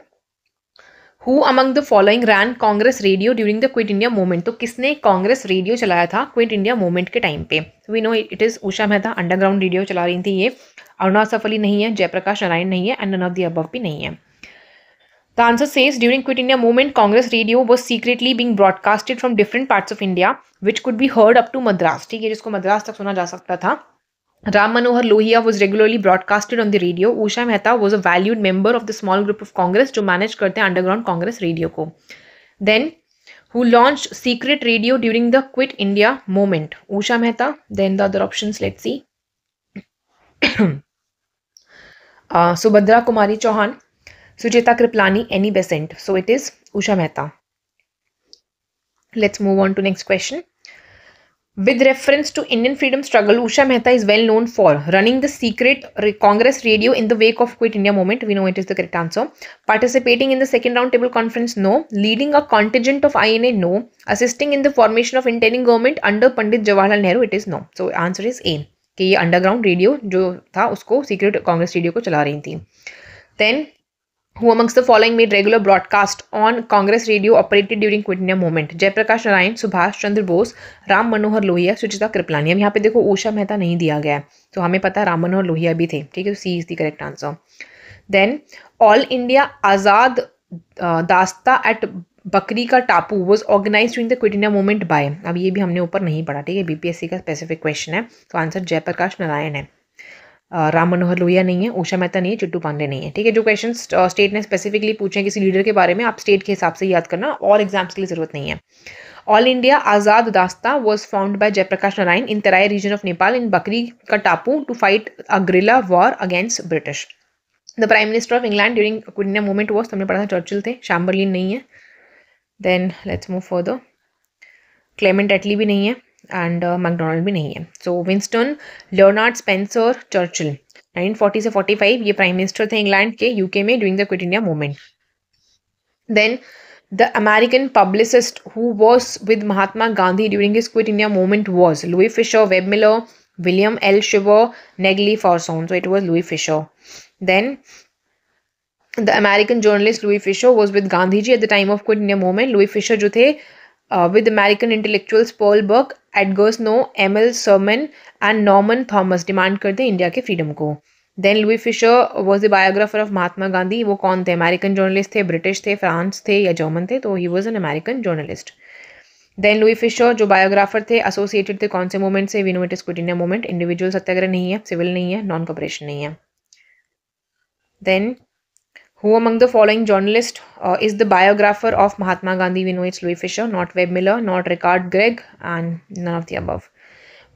Who among the following ran Congress radio during the Quit India movement? तो किसने Congress radio चलाया था quit India movement के time पे? We know it is Usha Mehta, underground radio चला रही थी ये। अरुणा सफली नहीं है, जयप्रकाश नारायण नहीं है, and none of the above भी नहीं है। The answer says during Quit India movement, Congress radio was secretly being broadcasted from different parts of India, which could be heard up to Madras. ठीक है, जिसको मद्रास तक सुना जा सकता था। Ram Manohar Lohia was regularly broadcasted on the radio. Usha Mehta was a valued member of the small group of Congress जो manage करते हैं underground Congress radio को। Then who launched secret radio during the Quit India movement? Usha Mehta. Then the other options, let's see. Subhadra Kumari Chauhan, Sujita Kriplani, Annie Besant. So it is Usha Mehta. Let's move on to next question. With reference to Indian freedom struggle, Usha Mehta is well known for running the secret Congress radio in the wake of Quit India movement. We know it is the correct answer. Participating in the second round table conference, no. Leading a contingent of INA, no. Assisting in the formation of interim government under Pandit Jawaharlal Nehru, it is no. So answer is A, कि ये underground radio जो था उसको secret Congress radio को चला रही थी। Then who amongst the following made regular broadcast on Congress radio operated during Quit India movement? Jayaprakash Narayan, Subhash Chandra Bose, Ram Manohar Lohia, सुचिता कृपलानी। अब यहाँ पे देखो उषा मेहता नहीं दिया गया है, तो हमें पता है राम मनोहर लोहिया भी थे। ठीक है, तो C is the correct answer. Then all India Azad Dasta at Bakri ka Tapu was organise during the quit India movement by. अब ये भी हमने ऊपर नहीं पढ़ा, ठीक है, बीपीएससी का स्पेसिफिक क्वेश्चन है, तो आंसर जयप्रकाश नारायण है। राम मनोहर लोहिया नहीं है, उषा मेहता नहीं है, चिट्टू पांडे नहीं है। ठीक है, जो क्वेश्चन स्टेट ने स्पेसिफिकली पूछे हैं किसी लीडर के बारे में, आप स्टेट के हिसाब से याद करना, और एग्जाम्स के लिए जरूरत नहीं है। All India Azad Dasta was found by Jayaprakash Narayan in Terai region of Nepal in Bakri ka Tapu to fight a guerrilla war against British. The prime minister of England during quit India movement was, तुमने पढ़ा था चर्चिल थे, शैम्बरलिन नहीं है। Then let's move further, Clement Attlee भी नहीं है, and MacDonald भी नहीं है। So Winston Leonard Spencer Churchill 1940 से 45 ये प्राइम मिनिस्टर थे इंग्लैंड के यूके में during the quit India movement. Then the American publicist who was with Mahatma Gandhi during his quit India movement was Louis Fischer, Webb Miller, William L Shirer, Negley Farson. So it was Louis Fischer. Then the American journalist Louis Fischer was with Gandhi ji at the time of quit India movement. Louis Fischer जो थे with American intellectuals Paul Burke, Edgar Snow, M.L. Sermon and Norman Thomas demand करते हैं India के freedom को। Then Louis Fischer was the biographer of Mahatma Gandhi. वो कौन थे? American journalist थे, ब्रिटिश थे, फ्रांस थे या जर्मन थे, तो he was an American journalist. Then Louis Fischer जो बायोग्राफर थे एसोसिएटेड थे कौन से मूवमेंट से? We know it is quit India movement. Individual Satyagraha नहीं है, सिविल नहीं है, नॉन कॉपरेशन नहीं है। Then who among the following journalist is the biographer of Mahatma Gandhi? We know it's Louis Fisher, not Webb Miller, not Richard Gregg, and none of the above.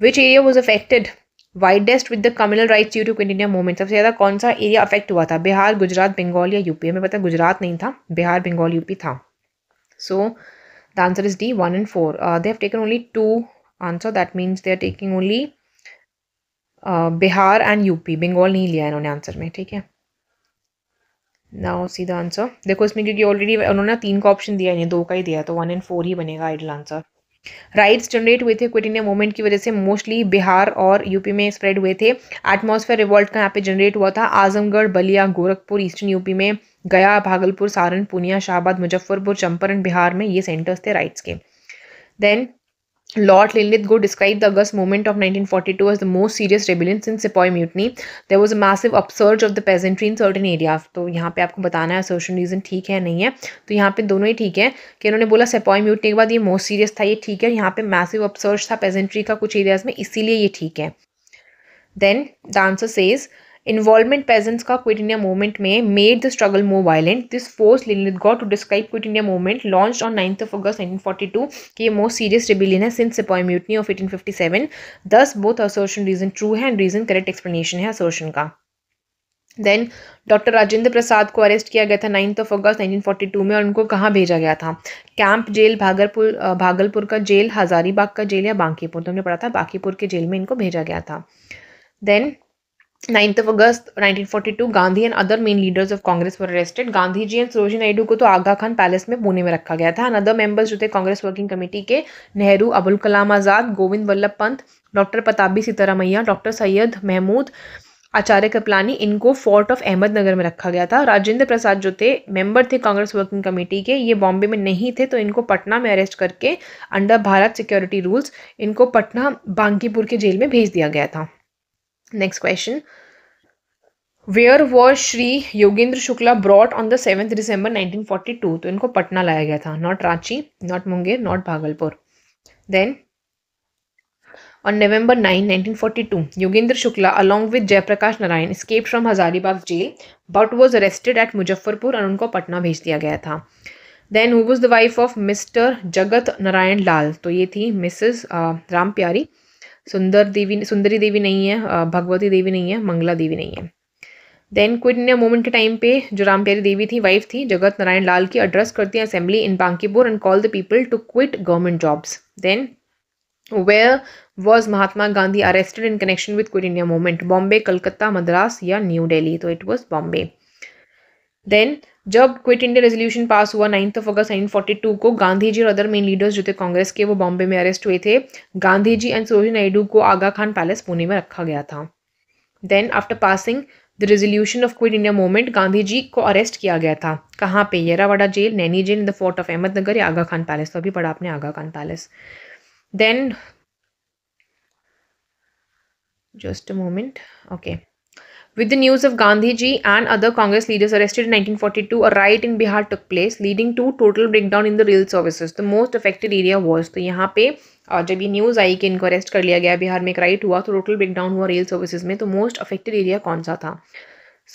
Which area was affected widest with the communal rights due to Quit India movement? सबसे ज़्यादा कौन सा area affect हुआ था? बिहार, गुजरात, बंगाल या UP? हमें पता है गुजरात नहीं था, बिहार, बंगाल, यूपी था। So the answer is D, 1 and 4. They have taken only 2 answer. That means they are taking only Bihar and UP, Bengal नहीं लिया इन्होंने आंसर में। ठीक है, नाउ सी द आंसर। देखो इसमें क्योंकि ऑलरेडी उन्होंने 3 का ऑप्शन दिया, नहीं 2 का ही दिया, तो 1 and 4 ही बनेगा आइडल आंसर। राइट्स जनरेट हुए थे क्विट इंडिया मूवमेंट की वजह से, मोस्टली बिहार और यूपी में स्प्रेड हुए थे। एटमॉस्फेयर रिवॉल्ट का यहाँ पे जनरेट हुआ था आजमगढ़, बलिया, गोरखपुर, ईस्टर्न यूपी में, गया, भागलपुर, सारण, पूर्णिया, शाहबाद, मुजफ्फरपुर, चंपारण बिहार में, ये सेंटर्स थे राइट्स के। Then Lord Linlithgow described the August movement of 1942 as the most serious rebellion since Sepoy Mutiny. There was a massive upsurge of the peasantry in certain areas. तो यहाँ पे आपको बताना है assertion reason ठीक है नहीं है, तो यहाँ पे दोनों ही ठीक है कि उन्होंने बोला Sepoy Mutiny के बाद ये most serious था, ये ठीक है। यहाँ पे massive upsurge था peasantry का कुछ areas में, इसीलिए ये ठीक है। Then the answer says involvement peasants का क्विट इंडिया मूवमेंट में made the struggle more violent. This forced Linlithgow to describe quit India movement launched on 9th of August 1942 कि ये most serious rebellion है since Sepoy Mutiny of 1857. Thus both assertion reason true है and reason correct explanation है assertion का। Then doctor Rajendra Prasad को arrest किया गया था 9 अगस्त 1942 में, और उनको कहाँ भेजा गया था? कैंप जेल, भागलपुर का जेल, हजारीबाग का जेल या बांकीपुर? तो हमने पढ़ा था बांकीपुर के जेल में इनको भेजा गया था। Then 9 August 1942 Gandhi and other main leaders of Congress were arrested. Gandhi ji and Sarojini Naidu को तो आगा खान पैलेस में पुणे में रखा गया था। अदर मेंबर्स जो थे कांग्रेस वर्किंग कमेटी के, नेहरू, अबुल कलाम आजाद, गोविंद वल्लभ पंत, डॉक्टर पताबी सीतारामैया, डॉक्टर सैयद महमूद आचार्य कृपलानी, इनको फोर्ट ऑफ अहमदनगर में रखा गया था। राजेंद्र प्रसाद जो थे मेंबर थे कांग्रेस वर्किंग कमेटी के, ये बॉम्बे में नहीं थे, तो इनको पटना में अरेस्ट करके अंडर भारत सिक्योरिटी रूल्स इनको पटना बांकीपुर के जेल में भेज दिया गया था। Next question, where was Shri Yogendra Shukla brought on the 7 December 1942? तो इनको पटना लाया गया था, not Ranchi, not Munger, not Bhagalpur. Then on November 9, 1942, Yogendra Shukla along with Jaiprakash Narayan escaped from Hazaribagh jail but was arrested at Muzaffarpur और उनको पटना भेज दिया गया था। Then who was the wife of Mr. Jagat Narayan Lal? तो ये थी Mrs Ram प्यारी। सुंदरी देवी नहीं है, भगवती देवी नहीं है, मंगला देवी नहीं है। देन क्विट इंडिया मूवमेंट के टाइम पे जो राम प्यारी देवी थी, वाइफ थी जगत नारायण लाल की, एड्रेस करती हैं assembly in Bankipur and call the people to quit government jobs. Then Where was Mahatma Gandhi arrested in connection with Quit India movement? Bombay, Calcutta, Madras या न्यू दिल्ली? तो इट वाज बॉम्बे। देन जब क्विट इंडिया रेजोल्यूशन पास हुआ 9 August 1942 को, गांधी जी और other main leaders जो थे कांग्रेस के, वो बॉम्बे में अरेस्ट हुए थे। गांधी जी एंड सरोजिनी नायडू को आगा खान पैलेस पुणे में रखा गया था। Then after passing the resolution of quit India movement, Gandhi ji को अरेस्ट किया गया था कहाँ पे? Yerawada jail, Naini jail, in the fort of Ahmednagar या आगा खान पैलेस? तो अभी पढ़ा आपने Aga Khan palace. Then just a moment. Okay. With the news of Gandhi ji and other Congress leaders arrested in 1942, a riot in Bihar took place, leading to total breakdown in the rail services. The most affected area was, तो यहाँ पे जब ये news आई कि इनको arrest कर लिया गया, बिहार में एक राइट हुआ, तो टोटल ब्रेकडाउन हुआ रेल सर्विसेज में। तो मोस्ट अफेक्टेड एरिया कौन सा था?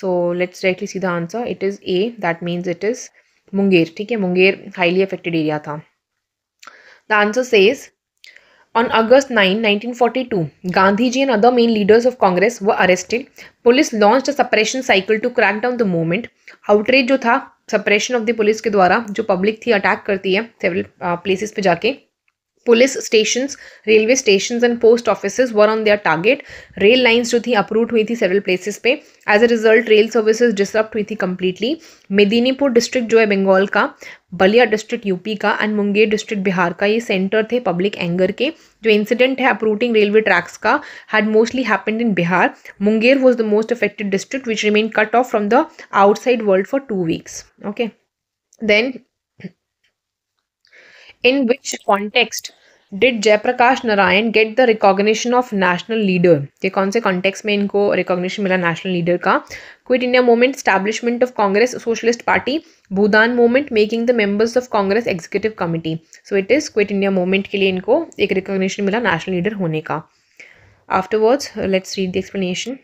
So let's directly see the answer. It is a, that means it is Munger. ठीक है, मुंगेर हाईली अफेक्टेड एरिया था। The answer says On August 9, 1942, Gandhiji and other main leaders of Congress were arrested. Police launched a suppression cycle to crack down the movement. Outrage जो था suppression of the police के द्वारा, जो public थी attack करती है several places पे जाके। Police stations, railway stations and post offices were on their target. Rail lines जो थी अप्रूट हुई थी सेवरल प्लेसेस पे। As a result rail services disrupt हुई थी कम्प्लीटली। मेदिनीपुर डिस्ट्रिक्ट जो है बंगाल का, बलिया डिस्ट्रिक्ट यूपी का एंड मुंगेर डिस्ट्रिक्ट बिहार का, ये सेंटर थे पब्लिक एंगर के। जो इंसिडेंट है अप्रूटिंग रेलवे ट्रैक्स का had mostly happened in Bihar. Munger was the most affected district which remain cut off from the outside world for 2 weeks. Okay, then in which context did Jayaprakash Narayan get the recognition of national leader? ये कौन से context में इनको recognition मिला national leader का? Quit India movement, establishment of Congress socialist party, Bhoodan movement, making the members of Congress executive committee. So it is quit India movement के लिए इनको एक रिकॉग्निशन मिला नेशनल लीडर होने का। Afterwards let's read the explanation.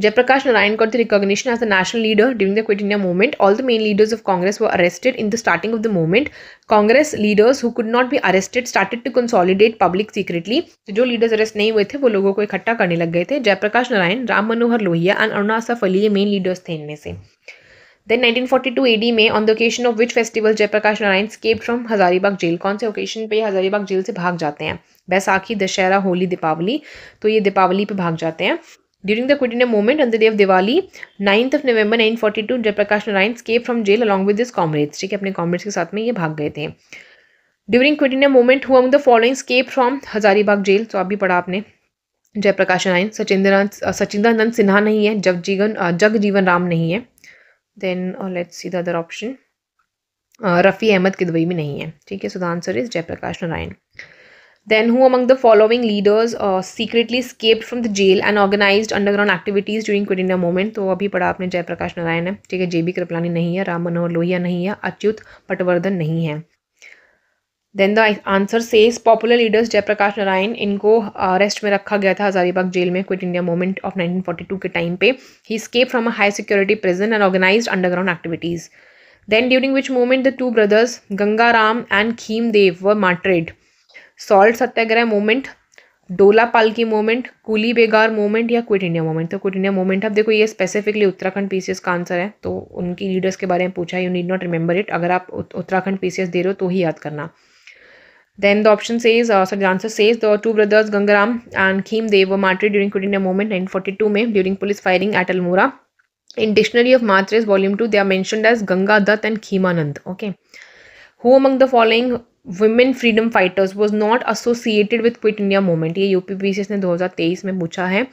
Jayaprakash Narayan got the recognition as the national leader during the Quit India movement. All the main leaders of Congress were arrested in the starting of the movement. Congress leaders who could not be arrested started to consolidate public secretly. तो जो leaders arrest नहीं हुए थे वो लोगों को इकट्ठा करने लग गए थे. जयप्रकाश नारायण, राम मनोहर लोहिया एंड अरुणा असफ अली ये मेन लीडर्स थे इनमें से. Then 1942 AD में on the occasion of which festival Jayaprakash Narayan escaped from Hazaribagh jail? कौन से occasion पे हजारीबाग जेल से भाग जाते हैं? बैसाखी, दशहरा, होली, दीपावली. तो ये दीपावली पे भाग जाते हैं. During the Quit India movement on the day of Diwali, 9th of November 1942, Jayaprakash Narayan escaped from jail along with his comrades. ठीक है, अपने comrades के साथ में ये भाग गए थे. During Quit India movement, who among the following escaped from Hazaribagh jail? तो अभी पढ़ा आपने. जयप्रकाश नारायण, सचिंद्रनाथ सिन्हा नहीं है, जगजीवन राम नहीं है. Then let's see the other option. Rafi Ahmad Kidwai भी नहीं है. ठीक है, so the answer is Jayaprakash Narayan. Then who among the following leaders secretly escaped from the jail and organized underground activities during Quit India movement? तो अभी पढ़ा आपने जयप्रकाश नारायण है. ठीक है, JB कृपलानी नहीं है, राम मनोहर लोहिया नहीं है, अच्युत पटवर्धन नहीं है. Then the answer says popular leaders Jayaprakash Narayan, इनको अरेस्ट में रखा गया था हजारीबाग जेल में क्विट इंडिया मूवमेंट ऑफ 1942 के टाइम पे. He escaped from a high security prison and organized underground activities. Then during which movement the two brothers Ganga Ram and Kheem Dev were martyred? Salt Satyagraha movement, डोला पालकी movement, coolie बेगार movement या quit India movement? तो quit India movement. अब देखो ये specifically Uttarakhand PCS का answer है, तो उनकी लीडर्स के बारे में पूछा है, you need not remember it. अगर आप उत्तराखंड पीसीएस दे रहे हो तो ही याद करना। Then the option says, the answer says the two brothers Gangaram and Kheem Dev were martyred during Quit India movement 1942 में during police firing at Almora. In Dictionary of Martyrs Volume 2, they are mentioned as Ganga Dutt and Khimanand. Okay. Who among the following women freedom fighters was not associated with Quit India movement? ये UPPCS ने 2023 में पूछा है।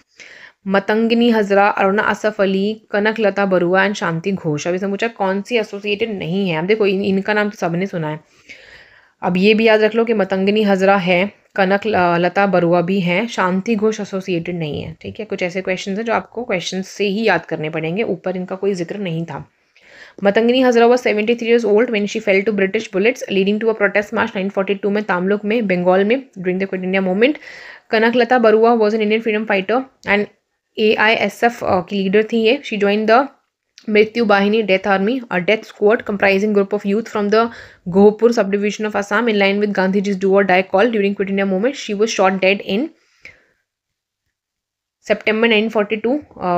मतंगिनी Hazra, Aruna Asaf Ali, Kanaklata Barua and शांति घोष। अब इसने पूछा कौन सी associated नहीं है। अब देखो इनका नाम तो सबने सुना है। अब ये भी याद रख लो कि मतंगिनी हजरा है, कनक लता बरुआ भी हैं, शांति घोष एसोसिएटेड नहीं है। ठीक है, कुछ ऐसे क्वेश्चंस हैं जो आपको क्वेश्चंस से ही याद करने पड़ेंगे, ऊपर इनका कोई जिक्र नहीं था। मतंगिनी Hazra was 73 years old when she fell to British bullets, leading to a protest march 1942 में तामलुक में, बंगाल में during the Quit India movement. Kanaklata Barua was an Indian freedom fighter and AISF की लीडर थी ये। She joined the Mrityu Bahini death army, a death squad comprising group of youth from the Gohpur subdivision of Assam in line with Gandhiji's do or die call during Quit India movement. She was shot dead in September 1942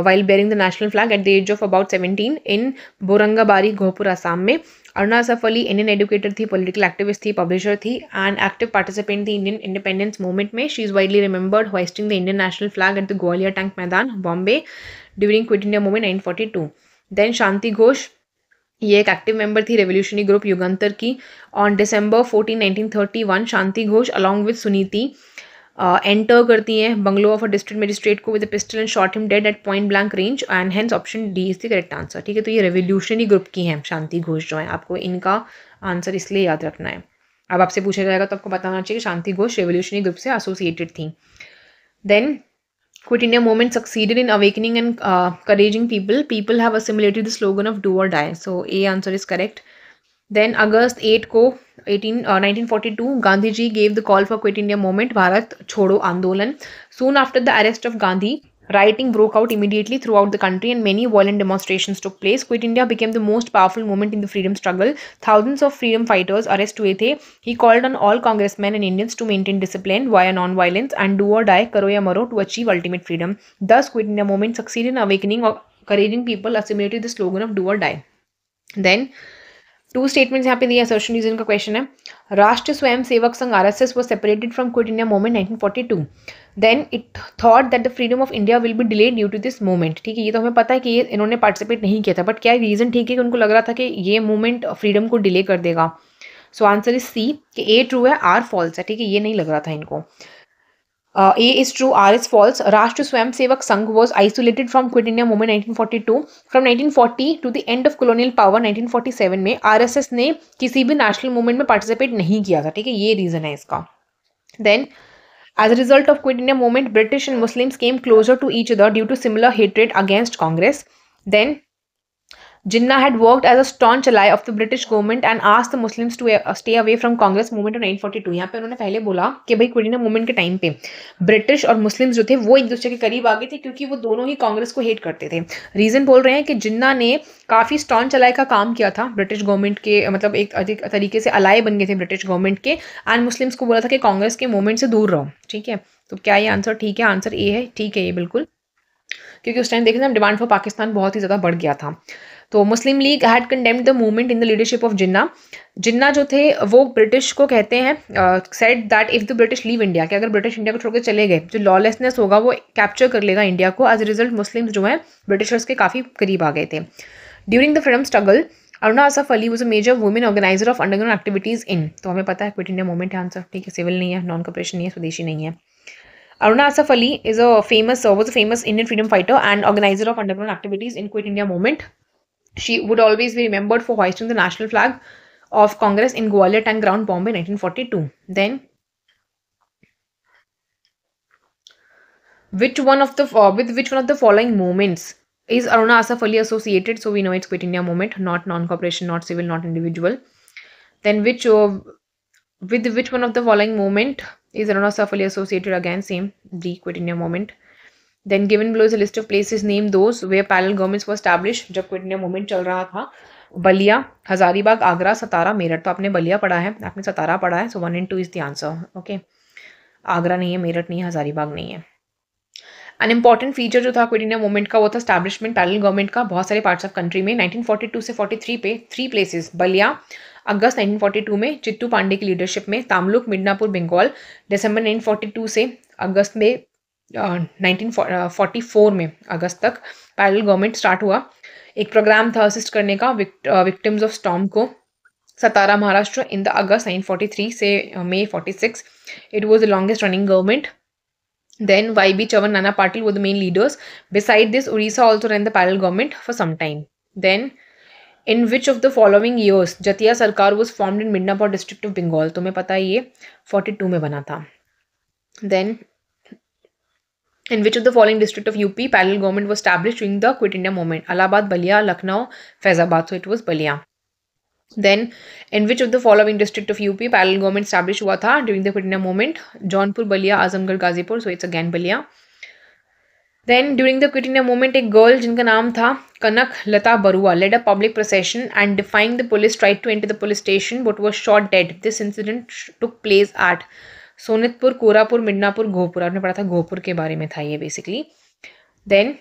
while bearing the national flag at the age of about 17 in Borangabari, Gohpur, Assam में। Aruna Asaf Ali Indian educator थी, political activist थी, publisher थी and active participant थी Indian independence movement में। She is widely remembered hoisting the Indian national flag at the Gwalior tank Maidan, Bombay during quit India movement 1942। Then Shanti Ghosh, ये एक active member थी revolutionary group Jugantar की। On December 14, 1931 Shanti Ghosh along with Suniti enter करती हैं bungalow of a district magistrate को with a pistol and shot him dead eight point blank range and hence option D is the correct answer. ठीक है, तो ये revolutionary group की हैं शांति घोष जो है, आपको इनका आंसर इसलिए याद रखना है। अब आपसे पूछा जाएगा तो आपको बताना चाहिए शांति घोष रेवोल्यूशनरी ग्रुप से एसोसिएटेड थी। Then Quit India movement succeeded in awakening and encouraging people. People have assimilated the slogan of do or die. So A answer is correct. Then August 8 को 1942 Gandhi ji gave the call for Quit India movement, Bharat Chodo Andolan. Soon after the arrest of Gandhi, rioting broke out immediately throughout the country and many violent demonstrations took place. Quit India became the most powerful movement in the freedom struggle. Thousands of freedom fighters arrested हुए थे. He called on all congressmen and Indians to maintain discipline via non-violence and do or die, karo ya maro, to achieve ultimate freedom. Thus, Quit India movement succeeded in awakening or encouraging people, assimilated the slogan of do or die. Then two statements यहाँ पे दिए assertion reason का question है। राष्ट्रीय Swayamsevak Sangh RSS was separated from quit India movement 1942, then it thought that the freedom of India will be delayed due to this movement. ठीक है, ये तो हमें पता है कि ये इन्होंने पार्टिसिपेट नहीं किया था, बट क्या रीजन ठीक है कि उनको लग रहा था कि ये मूवमेंट फ्रीडम को डिले कर देगा। सो आंसर इज सी कि ए ट्रू है, आर फॉल्स है। ठीक है, ये नहीं लग रहा था इनको। A is true, R is false. राष्ट्र स्वयं Sevak Sangh was isolated from Quit India movement 1942. From 1940 to the end of colonial power 1947 में RSS ने किसी भी नेशनल मूवमेंट में पार्टिसिपेट नहीं किया था। ठीक है, ये रीजन है इसका। Then as a result of Quit India movement, British and Muslims came closer to each other due to similar hatred against Congress. Then Jinnah had worked as a staunch ally of the British government and asked the Muslims to stay away from Congress movement of 1942. यहाँ पे उन्होंने पहले बोला कि भाई quit India movement के time पे British और मुस्लिम्स जो थे वो एक दूसरे के करीब आ गए थे क्योंकि वो दोनों ही कांग्रेस को हेट करते थे। रीजन बोल रहे हैं कि जिन्ना ने काफ़ी स्टॉन्च अलाई का काम किया था ब्रिटिश गवर्नमेंट के, मतलब एक अधिक तरीके से अलाई बन गए थे ब्रिटिश गवर्नमेंट के, एंड मुस्लिम्स को बोला था कि कांग्रेस के मूवमेंट से दूर रहो। ठीक है, तो क्या ये आंसर ठीक है? आंसर ए है, ठीक है ये बिल्कुल, क्योंकि उस टाइम देखें ना डिमांड फॉर पाकिस्तान बहुत ही ज़्यादा बढ़ गया था। तो Muslim League had condemned the movement in the leadership of Jinnah. Jinnah जो थे वो ब्रिटिश को कहते हैं, said that if the British leave India, कि अगर ब्रिटिश इंडिया को छोड़कर चले गए जो लॉलेसनेस होगा वो कैप्चर कर लेगा इंडिया को। एज ए रिजल्ट मुस्लिम्स जो हैं ब्रिटिशर्स के काफ़ी करीब आ गए थे। During the freedom struggle Aruna Asaf Ali was a major women organiser of underground activities in, तो हमें पता है क्विट इंडिया मूवमेंट है आंसर। ठीक है, सिविल नहीं है, नॉन कॉर्पोरेशन नहीं है, स्वदेशी नहीं है। Aruna Asaf Ali was a famous Indian freedom fighter and organizer of underground activities in Quit India movement. She would always be remembered for hoisting the national flag of Congress in Gwalior Tank Ground, Bombay, 1942. Then, with which one of the following movements is Aruna Asaf Ali associated? So we know it's Quit India movement, not non-corporation, not civil, not individual. Then with which one of the following movement is Aruna Asaf Ali associated? Again, same, the Quit India movement. Then given below is a list of places, name those where parallel governments were established जब Quit India movement चल रहा था। बलिया, हजारीबाग, आगरा, सतारा, मेरठ। तो आपने बलिया पढ़ा है, आपने सतारा पढ़ा है, सो 1 and 2 is the answer. Okay, Agra नहीं है, मेरठ नहीं है, हजारीबाग नहीं है। एन इंपॉर्टेंट फीचर जो था क्विट इंडिया मूवमेंट का वो था स्टैब्लिशमेंट पैरेलल गवर्नमेंट का बहुत सारे पार्ट्स ऑफ कंट्री में। 1942 से 43 पे 3 प्लेसेस, बलिया अगस्त 1942 में चित्तू पांडे की लीडरशिप में, तामलुक मिडनापुर बंगाल दिसंबर 1942 से अगस्त में 1944 में अगस्त तक पैरेलल गवर्नमेंट स्टार्ट हुआ। एक प्रोग्राम था असिस्ट करने का विक्टिम्स ऑफ स्टॉर्म को। सतारा महाराष्ट्र इन द अगस्त 1943 से मई 46 it was the longest running government. Then YB Chavan, Nana Patil were the main leaders. Beside this, Orissa also ran the parallel government for some time. Then, in which of the following years Jatiya Sarkar was formed in Midnapur district of Bengal? तुम्हें पता है ये 42 में बना था. Then, in which of the following district of UP parallel government was established during the Quit India movement? Allahabad, Balia, Lucknow, Faizabad. So it was Balia. Then, in which of the following district of UP parallel government established हुआ था during the Quit India movement? Jaunpur, Balia, Azamgarh, Gazipur. So it's again Balia. Then during the Quit India movement, एक girl जिनका नाम था कनक लता Barua led a public procession and defying the police tried to enter the police station but was shot dead. This incident took place at Sonitpur, Koraput, Midnapur, घोपुर. आपने पढ़ा था घोपुर के बारे में था ये बेसिकली. Then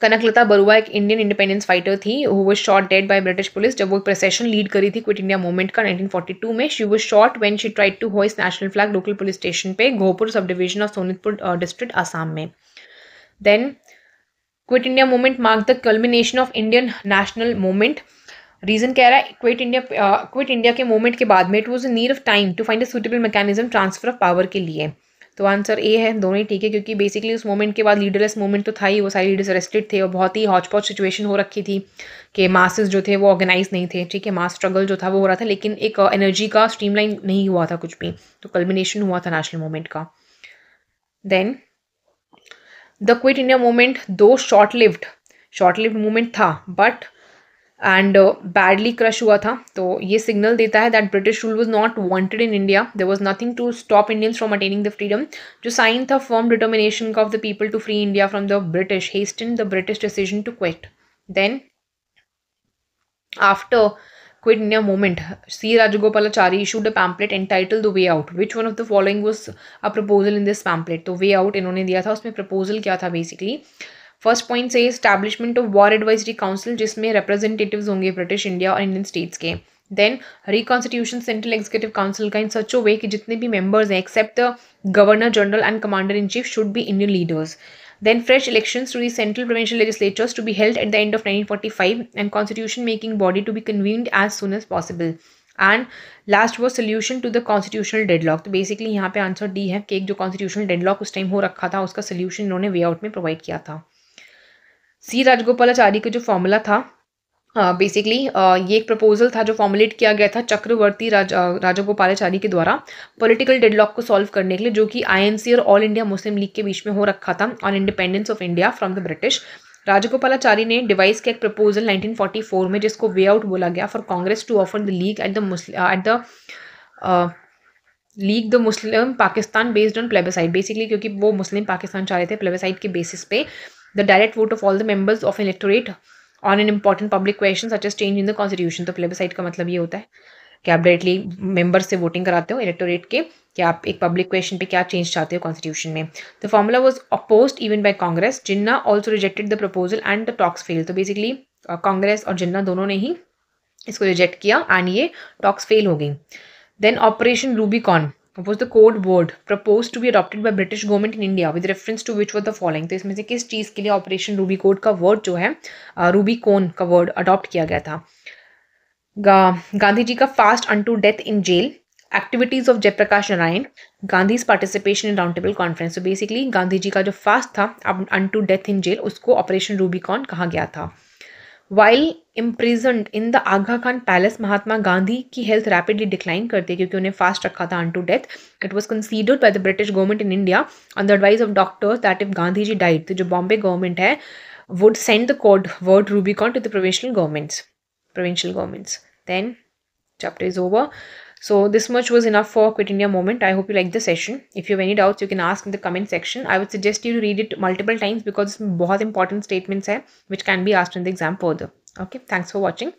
कनकलता बरुआ एक इंडियन इंडिपेंडेंस फाइटर थी who was shot dead by British police जब वो प्रोसेशन लीड करी थी क्विट इंडिया मूवमेंट का 1942 में. She was shot when she tried to hoist national flag local police station पे Gohpur sub division of Sonitpur district Assam में. Then quit India movement mark the culmination of Indian national movement. Reason कह रहा है quit India के movement के बाद में it was a need of time to find a suitable mechanism transfer of power के लिए. तो आंसर ए है, दोनों ही ठीक है क्योंकि बेसिकली उस मोमेंट के बाद लीडरलेस मूवमेंट तो था ही, वो सारे लीडर्स अरेस्टेड थे और बहुत ही हॉचपॉच सिचुएशन हो रखी थी कि मासेस जो थे वो ऑर्गेनाइज नहीं थे. ठीक है, मास स्ट्रगल जो था वो हो रहा था लेकिन एक एनर्जी का स्ट्रीमलाइन नहीं हुआ था कुछ भी. तो कल्मिनेशन हुआ था नेशनल मूवमेंट का. Then the quit India movement दो शॉर्ट लिव्ड मूवमेंट था बट एंड बैडली क्रश हुआ था. तो ये सिग्नल देता है that British rule was not wanted in India. There was nothing to stop Indians from attaining the freedom. जो sign था firm determination of the people to free India from the British hasten the British decision to quit. Then after quit India movement C. Rajagopalachari issued a pamphlet entitled The Way Out. Which one of the following was a proposal in this pamphlet? तो way out इन्होंने दिया था, उसमें proposal क्या था basically. First point से establishment of war advisory council जिसमें representatives होंगे ब्रिटिश, इंडिया और इंडियन स्टेट्स के. Then reconstitution central executive council का इन सच अ वे कि जितने भी मेंबर्स हैं except the governor general and commander in chief should be Indian leaders. Then fresh elections to the central provincial legislatures to be held at the end of 1945 and constitution making body to be convened as soon as possible. And last was solution to the constitutional deadlock. तो basically यहाँ पे answer D है कि एक जो constitutional deadlock उस time हो रखा था उसका solution इन्होंने वे आउट में प्रोवाइड किया था. C. राजगोपालाचारी का जो फॉर्मूला था बेसिकली ये एक प्रपोजल था जो फॉर्मुलेट किया गया था चक्रवर्ती राजागोपालाचारी के द्वारा पॉलिटिकल डेडलॉक को सॉल्व करने के लिए जो कि INC और ऑल इंडिया मुस्लिम लीग के बीच में हो रखा था on independence of India from the British. Rajagopalachari ने डिवाइस किया एक प्रपोजल 1944 में जिसको वे आउट बोला गया for Congress to offer the league league the Muslim Pakistan based on plebiscite. Basically क्योंकि वो मुस्लिम पाकिस्तान चाह रहे थे प्लेबिसाइड के बेसिस पे the direct vote of all the members of electorate on an important public question such as change in the constitution. तो plebiscite का मतलब ये होता है कि आप डायरेक्टली मेंबर से वोटिंग कराते हो इलेक्टोरेट के कि आप एक पब्लिक क्वेश्चन पे क्या चेंज चाहते हो कॉन्स्टिट्यूशन में. The formula was opposed even bye Congress. Jinnah also rejected the proposal and the talks fail. तो बेसिकली कांग्रेस और जिन्ना दोनों ने ही इसको रिजेक्ट किया एंड ये टॉक्स फेल हो गई. Then operation Rubicon was the code word proposed to be adopted by British government in India with reference to which were the following. तो इसमें से किस चीज़ के लिए ऑपरेशन रूबी कोड का वर्ड जो है रूबिकॉन का वर्ड अडॉप्ट किया गया था. गांधी जी का fast unto death in jail, activities of Jayaprakash Narayan, Gandhi's participation in round table conference. तो बेसिकली गांधी जी का जो फास्ट था अनटू डेथ इन जेल उसको ऑपरेशन रूबिकॉन कहा गया था. While imprisoned in the Aga Khan Palace, Mahatma Gandhi की हेल्थ रैपिडली डिक्लाइन करती है क्योंकि उन्हें फास्ट रखा था unto death. It was considered by the British government in India on the advice of doctors that if Gandhi ji died तो जो बॉम्बे गवर्नमेंट है would send the code word Rubicon to the provincial governments. Then chapter is over. So this much was enough for Quit India Movement. I hope you liked the session. If you have any doubts, you can ask in the comment section. I would suggest you to read it multiple times because इसमें बहुत important statements है which can be asked in the exam further. Okay, thanks for watching.